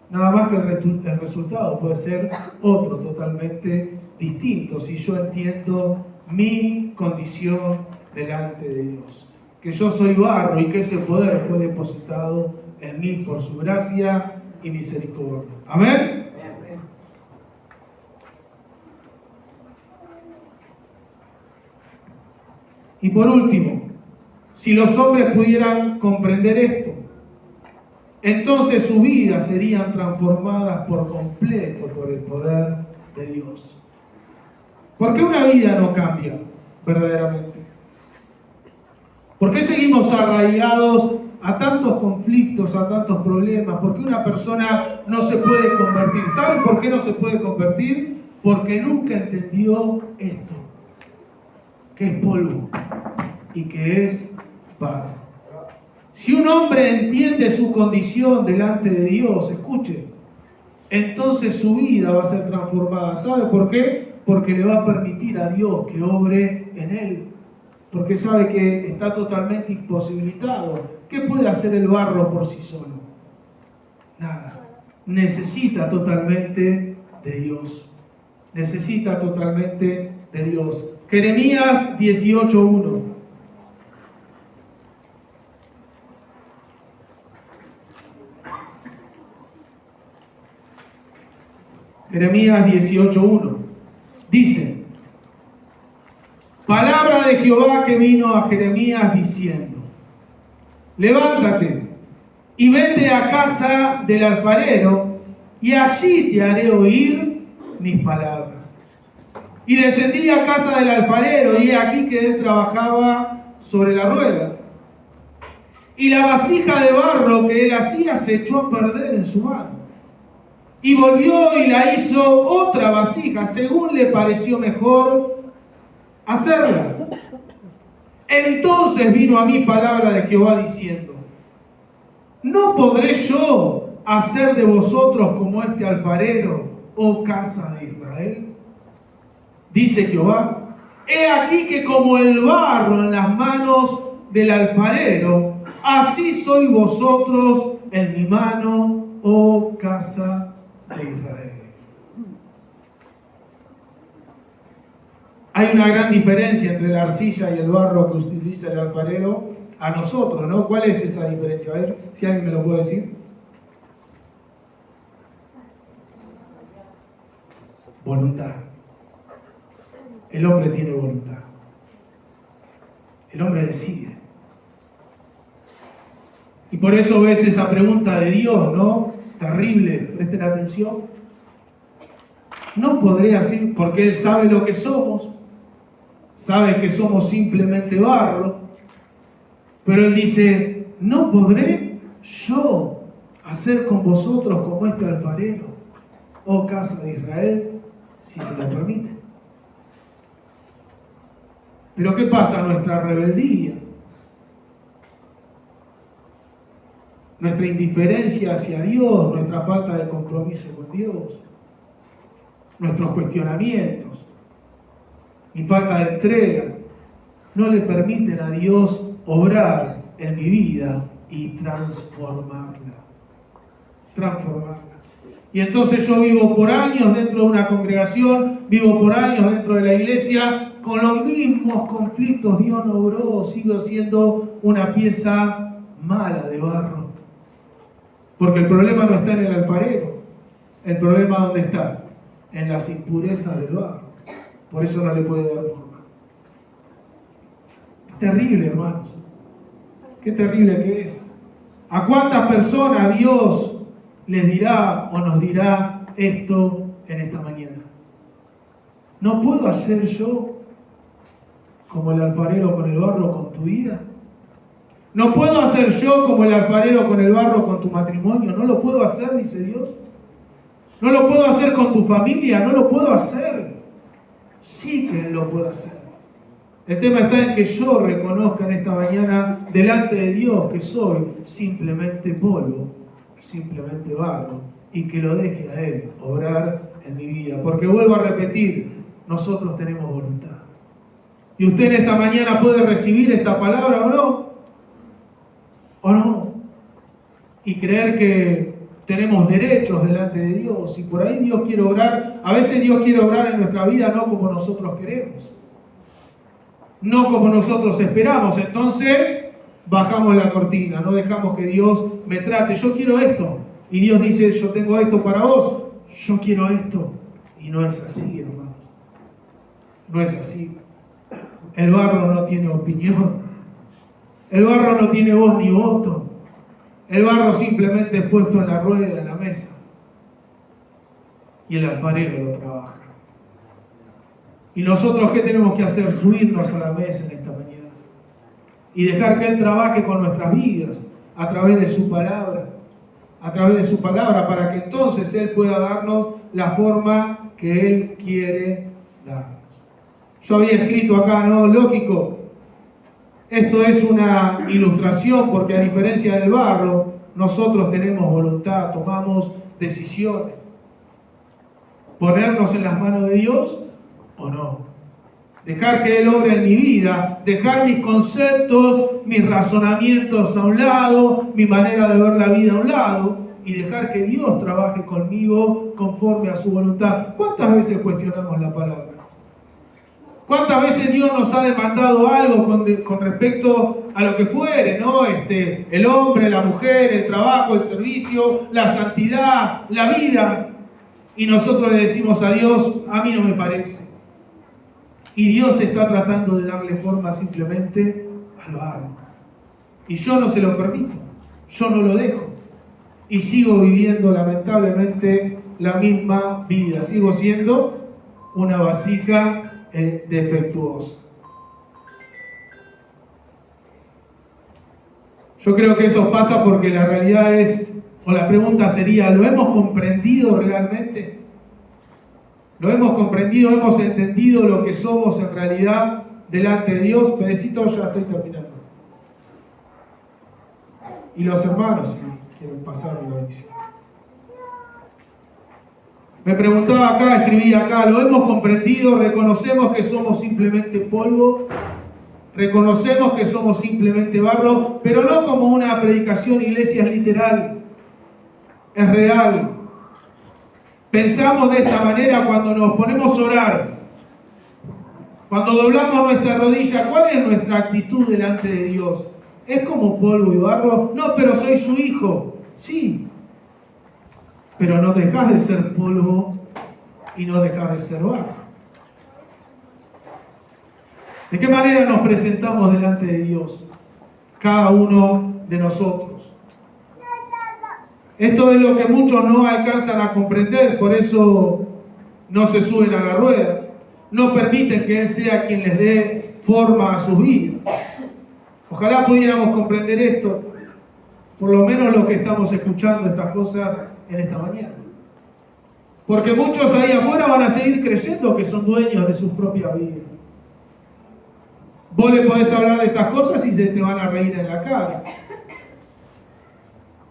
[SPEAKER 6] Nada más que el resultado puede ser otro, totalmente distinto, si yo entiendo mi condición delante de Dios. Que yo soy barro y que ese poder fue depositado en mí por su gracia y misericordia. ¿Amén? Y por último, si los hombres pudieran comprender esto, entonces sus vidas serían transformadas por completo por el poder de Dios. ¿Por qué una vida no cambia verdaderamente? ¿Por qué seguimos arraigados a tantos conflictos, a tantos problemas? ¿Por qué una persona no se puede convertir? ¿Saben por qué no se puede convertir? Porque nunca entendió esto, que es polvo y que es barro. Si un hombre entiende su condición delante de Dios, escuche, entonces su vida va a ser transformada. ¿Sabe por qué? Porque le va a permitir a Dios que obre en él. Porque sabe que está totalmente imposibilitado. ¿Qué puede hacer el barro por sí solo? Nada. Necesita totalmente de Dios. Necesita totalmente de Dios. Jeremías 18:1. Jeremías 18:1 dice: palabra de Jehová que vino a Jeremías diciendo: levántate y vete a casa del alfarero, y allí te haré oír mis palabras. Y descendí a casa del alfarero, y he aquí que él trabajaba sobre la rueda. Y la vasija de barro que él hacía se echó a perder en su mano. Y volvió y la hizo otra vasija, según le pareció mejor hacerla. Entonces vino a mí palabra de Jehová diciendo: ¿no podré yo hacer de vosotros como este alfarero, oh casa de Israel? Dice Jehová: he aquí que como el barro en las manos del alfarero, así sois vosotros en mi mano, oh casa de Israel. Hay una gran diferencia entre la arcilla y el barro que utiliza el alfarero a nosotros, ¿no? ¿Cuál es esa diferencia? A ver si alguien me lo puede decir. Voluntad. El hombre tiene voluntad. El hombre decide. Y por eso ves esa pregunta de Dios, ¿no? Terrible, presten atención. No podré decir, porque Él sabe lo que somos, sabe que somos simplemente barro, pero Él dice, ¿no podré yo hacer con vosotros como este alfarero, oh casa de Israel, si se lo permite? Pero ¿qué pasa? Nuestra rebeldía, nuestra indiferencia hacia Dios, nuestra falta de compromiso con Dios, nuestros cuestionamientos, mi falta de entrega, no le permiten a Dios obrar en mi vida y transformarla. Y entonces yo vivo por años dentro de una congregación, vivo por años dentro de la iglesia, con los mismos conflictos. Dios no obró, sigo siendo una pieza mala de barro. Porque el problema no está en el alfarero. El problema ¿dónde está? En las impurezas del barro. Por eso no le puede dar forma. Terrible, hermanos. Qué terrible que es. ¿A cuántas personas Dios les dirá o nos dirá esto en esta mañana? ¿No puedo hacer yo como el alfarero con el barro con tu vida? ¿No puedo hacer yo como el alfarero con el barro con tu matrimonio? ¿No lo puedo hacer, dice Dios? ¿No lo puedo hacer con tu familia? ¿No lo puedo hacer? Sí que Él lo puede hacer. El tema está en que yo reconozca en esta mañana delante de Dios que soy simplemente polvo, simplemente barro, y que lo deje a Él obrar en mi vida. Porque vuelvo a repetir, nosotros tenemos voluntad. Y usted en esta mañana puede recibir esta palabra o no. ¿O no? Y creer que tenemos derechos delante de Dios. Y por ahí Dios quiere obrar. A veces Dios quiere obrar en nuestra vida no como nosotros queremos. No como nosotros esperamos. Entonces bajamos la cortina. No dejamos que Dios me trate. Yo quiero esto. Y Dios dice, yo tengo esto para vos. Yo quiero esto. Y no es así, hermanos. No es así. El barro no tiene opinión. El barro no tiene voz ni voto. El barro simplemente es puesto en la rueda, en la mesa. Y el alfarero lo trabaja. ¿Y nosotros qué tenemos que hacer? Subirnos a la mesa en esta mañana. Y dejar que Él trabaje con nuestras vidas a través de su palabra. A través de su palabra, para que entonces Él pueda darnos la forma que Él quiere darnos. Yo había escrito acá, ¿no? Lógico. Esto es una ilustración porque a diferencia del barro, nosotros tenemos voluntad, tomamos decisiones. ¿Ponernos en las manos de Dios o no? Dejar que Él obre en mi vida, dejar mis conceptos, mis razonamientos a un lado, mi manera de ver la vida a un lado y dejar que Dios trabaje conmigo conforme a su voluntad. ¿Cuántas veces cuestionamos la palabra? ¿Cuántas veces Dios nos ha demandado algo con respecto a lo que fuere, ¿no? El hombre, la mujer, el trabajo, el servicio, la santidad, la vida. Y nosotros le decimos a Dios, a mí no me parece. Y Dios está tratando de darle forma simplemente a lo barro. Y yo no se lo permito, yo no lo dejo. Y sigo viviendo lamentablemente la misma vida. Sigo siendo una vasija defectuosa. Yo creo que eso pasa porque la realidad es, o la pregunta sería, ¿lo hemos comprendido realmente? ¿Lo hemos comprendido? ¿Hemos entendido lo que somos en realidad delante de Dios? Pedacito, ya estoy terminando. Y los hermanos, si quieren pasar la bendición. Me preguntaba acá, escribí acá, ¿lo hemos comprendido? ¿Reconocemos que somos simplemente polvo? Reconocemos que somos simplemente barro, pero no como una predicación, iglesia, es literal, es real. Pensamos de esta manera cuando nos ponemos a orar, cuando doblamos nuestra rodilla. ¿Cuál es nuestra actitud delante de Dios? ¿Es como polvo y barro? No, pero soy su hijo. Sí, pero no dejas de ser polvo y no dejas de ser barro. ¿De qué manera nos presentamos delante de Dios? Cada uno de nosotros. Esto es lo que muchos no alcanzan a comprender, por eso no se suben a la rueda. No permiten que Él sea quien les dé forma a sus vidas. Ojalá pudiéramos comprender esto, por lo menos los que estamos escuchando estas cosas en esta mañana. Porque muchos ahí afuera van a seguir creyendo que son dueños de sus propias vidas. Vos le podés hablar de estas cosas y se te van a reír en la cara.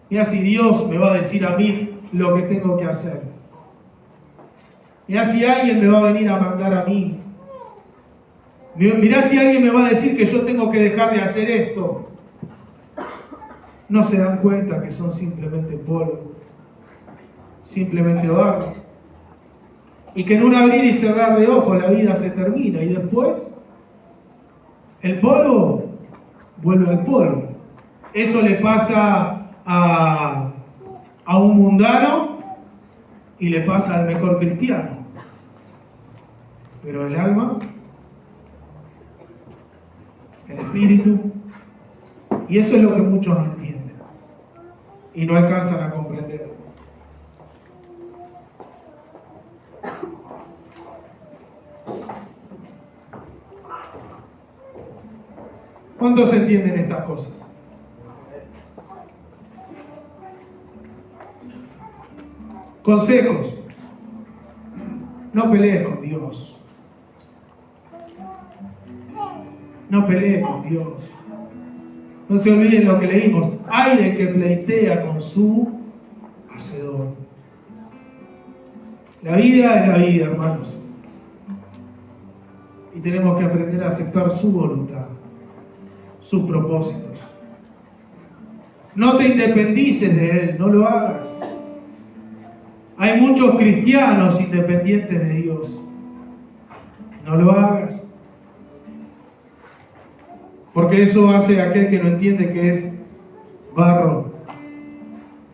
[SPEAKER 6] Mirá si Dios me va a decir a mí lo que tengo que hacer. Mirá si alguien me va a venir a mandar a mí. Mirá si alguien me va a decir que yo tengo que dejar de hacer esto. No se dan cuenta que son simplemente polvo, simplemente barro. Y que en un abrir y cerrar de ojos la vida se termina y después el polvo vuelve al polvo. Eso le pasa a un mundano y le pasa al mejor cristiano. Pero el alma, el espíritu, y eso es lo que muchos no entienden y no alcanzan a comprender. ¿Cuántos entienden estas cosas? Consejos. No pelees con Dios. No pelees con Dios. No se olviden lo que leímos. Ay del que pleitea con su hacedor. La vida es la vida, hermanos. Y tenemos que aprender a aceptar su voluntad, sus propósitos. No te independices de Él, no lo hagas. Hay muchos cristianos independientes de Dios. No lo hagas. Porque eso hace a aquel que no entiende que es barro.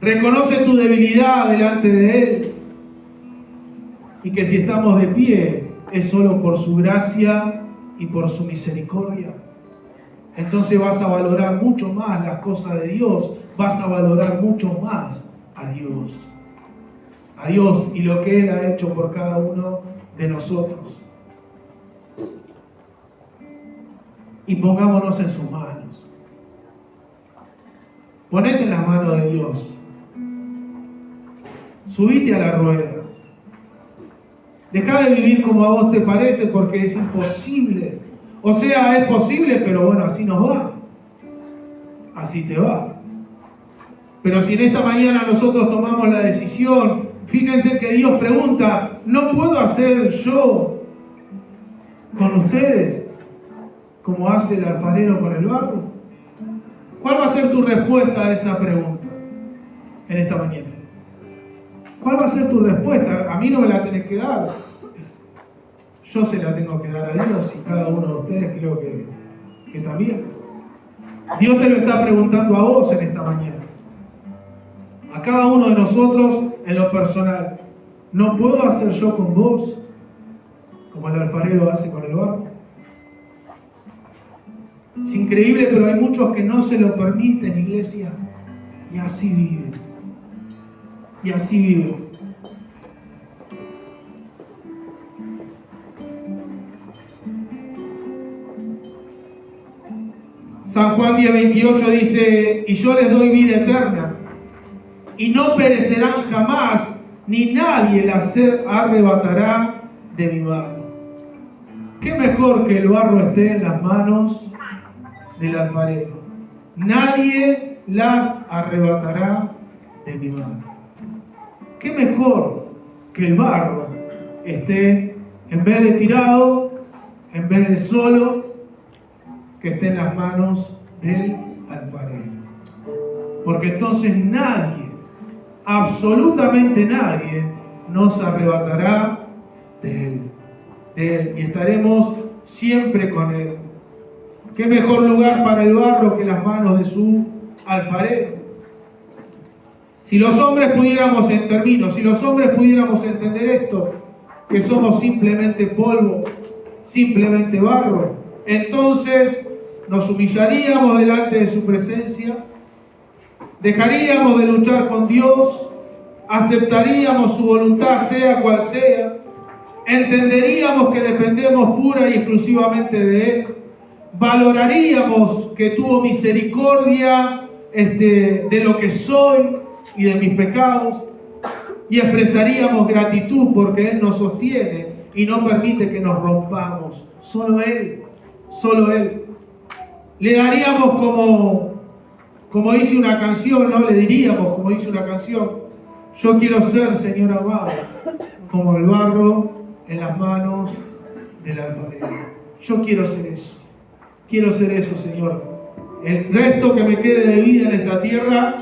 [SPEAKER 6] Reconoce tu debilidad delante de Él. Y que si estamos de pie es solo por su gracia y por su misericordia. Entonces vas a valorar mucho más las cosas de Dios. Vas a valorar mucho más a Dios. A Dios y lo que Él ha hecho por cada uno de nosotros. Y pongámonos en sus manos. Ponete en las manos de Dios. Subite a la rueda. Deja de vivir como a vos te parece porque es imposible. O sea, es posible, pero bueno, así nos va. Así te va. Pero si en esta mañana nosotros tomamos la decisión, fíjense que Dios pregunta, ¿no puedo hacer yo con ustedes como hace el alfarero con el barro? ¿Cuál va a ser tu respuesta a esa pregunta en esta mañana? ¿Cuál va a ser tu respuesta? A mí no me la tenés que dar. Yo se la tengo que dar a Dios y cada uno de ustedes creo que también. Dios te lo está preguntando a vos en esta mañana. A cada uno de nosotros en lo personal. ¿No puedo hacer yo con vos como el alfarero hace con el barro? Es increíble, pero hay muchos que no se lo permiten, iglesia. Y así viven. Y así viven. San Juan 10:28 dice, y yo les doy vida eterna, y no perecerán jamás, ni nadie las arrebatará de mi mano. ¿Qué mejor que el barro esté en las manos del alfarero? Nadie las arrebatará de mi mano. ¿Qué mejor que el barro esté en vez de tirado, en vez de solo, que esté en las manos del alfarero. Porque entonces nadie, absolutamente nadie, nos arrebatará de Él. Y estaremos siempre con Él. ¿Qué mejor lugar para el barro que las manos de su alfarero? Si los hombres pudiéramos entender esto, que somos simplemente polvo, simplemente barro, entonces nos humillaríamos delante de su presencia, dejaríamos de luchar con Dios, aceptaríamos su voluntad sea cual sea, entenderíamos que dependemos pura y exclusivamente de Él, valoraríamos que tuvo misericordia de lo que soy y de mis pecados, y expresaríamos gratitud porque Él nos sostiene y no permite que nos rompamos. Solo Él, solo Él. Le daríamos como dice una canción, ¿no? Le diríamos, como dice una canción, yo quiero ser, Señor amado, como el barro en las manos del alfarero. Yo quiero ser eso. Quiero ser eso, Señor. El resto que me quede de vida en esta tierra,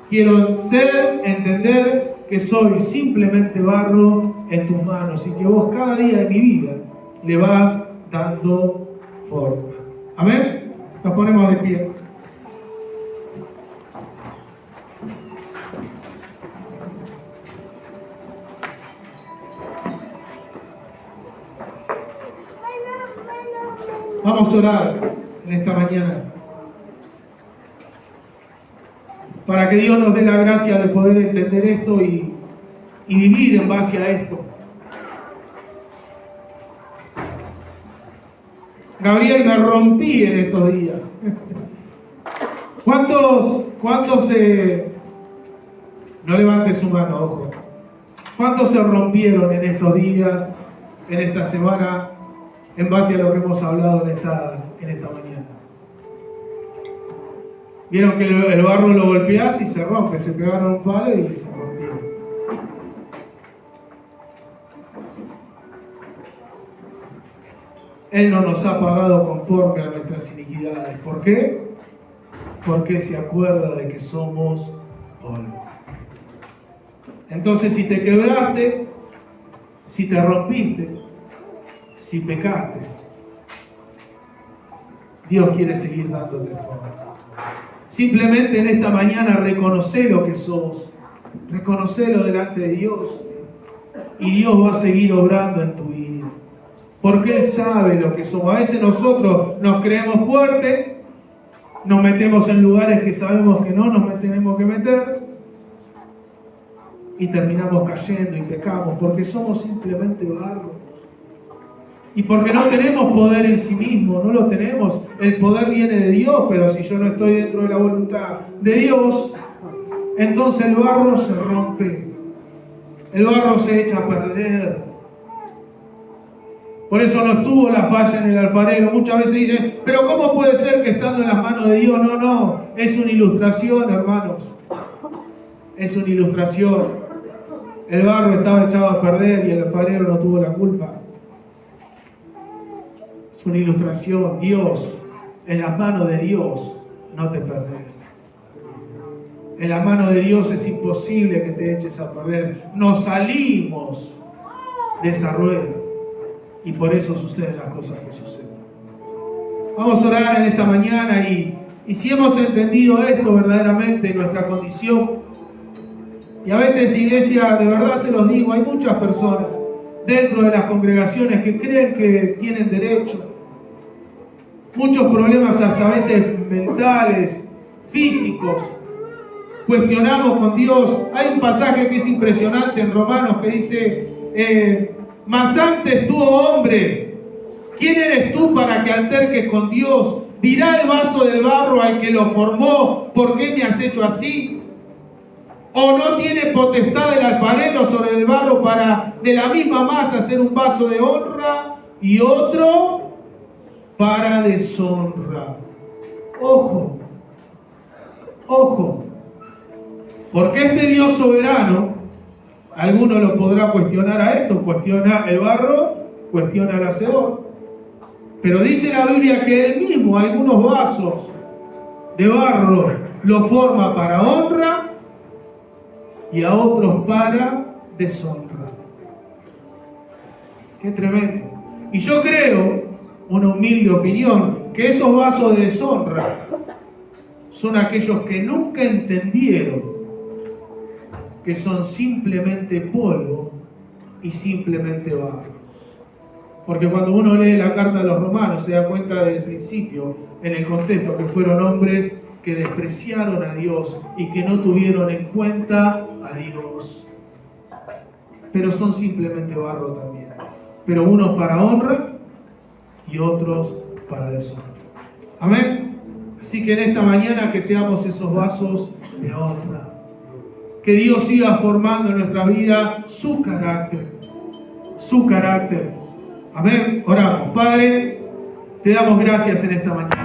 [SPEAKER 6] quiero entender que soy simplemente barro en tus manos y que vos cada día de mi vida le vas dando forma. Amén. Nos ponemos de pie. Vamos a orar en esta mañana para que Dios nos dé la gracia de poder entender esto y vivir en base a esto. Gabriel, me rompí en estos días. ¿Cuántos no levante su mano, ojo? ¿Cuántos se rompieron en estos días, en esta semana, en base a lo que hemos hablado en esta mañana? Vieron que el barro lo golpeás y se rompe, se pegaron un palo y se rompieron. Él no nos ha pagado conforme a nuestras iniquidades. ¿Por qué? Porque se acuerda de que somos polvo. Entonces, si te quebraste, si te rompiste, si pecaste, Dios quiere seguir dándote forma. Simplemente en esta mañana reconoce lo que sos, reconocelo delante de Dios y Dios va a seguir obrando en tu vida. Porque Él sabe lo que somos. A veces nosotros nos creemos fuertes, nos metemos en lugares que sabemos que no nos tenemos que meter y terminamos cayendo y pecamos porque somos simplemente barro. Y porque no tenemos poder en sí mismo, no lo tenemos. El poder viene de Dios, pero si yo no estoy dentro de la voluntad de Dios, entonces el barro se rompe. El barro se echa a perder. Por eso no estuvo la falla en el alfarero. Muchas veces dicen, pero ¿cómo puede ser que estando en las manos de Dios? No, es una ilustración, hermanos. Es una ilustración. El barro estaba echado a perder y el alfarero no tuvo la culpa. Una ilustración. Dios, en las manos de Dios no te perdés. En las manos de Dios es imposible que te eches a perder. Nos salimos de esa rueda y por eso suceden las cosas que suceden. Vamos a orar en esta mañana y si hemos entendido esto verdaderamente, nuestra condición, y a veces, iglesia, de verdad se los digo, hay muchas personas dentro de las congregaciones que creen que tienen derecho. Muchos problemas hasta a veces mentales, físicos. Cuestionamos con Dios. Hay un pasaje que es impresionante en Romanos que dice, mas antes tú, hombre, ¿quién eres tú para que alterques con Dios? ¿Dirá el vaso del barro al que lo formó, ¿por qué me has hecho así? ¿O no tiene potestad el alfarero sobre el barro para de la misma masa hacer un vaso de honra y otro para deshonra? Ojo, ojo, porque este Dios soberano, alguno lo podrá cuestionar a esto, cuestiona el barro, cuestiona el hacedor, Pero dice la Biblia que Él mismo algunos vasos de barro lo forma para honra y a otros para deshonra. Qué tremendo. Y yo creo, una humilde opinión, que esos vasos de deshonra son aquellos que nunca entendieron que son simplemente polvo y simplemente barro. Porque cuando uno lee la carta de los romanos se da cuenta del principio, en el contexto, que fueron hombres que despreciaron a Dios y que no tuvieron en cuenta a Dios. Pero son simplemente barro también. Pero unos para honra y otros para deshonra. Amén. Así que en esta mañana que seamos esos vasos de honra. Que Dios siga formando en nuestra vida su carácter. Su carácter. Amén. Oramos. Padre, te damos gracias en esta mañana.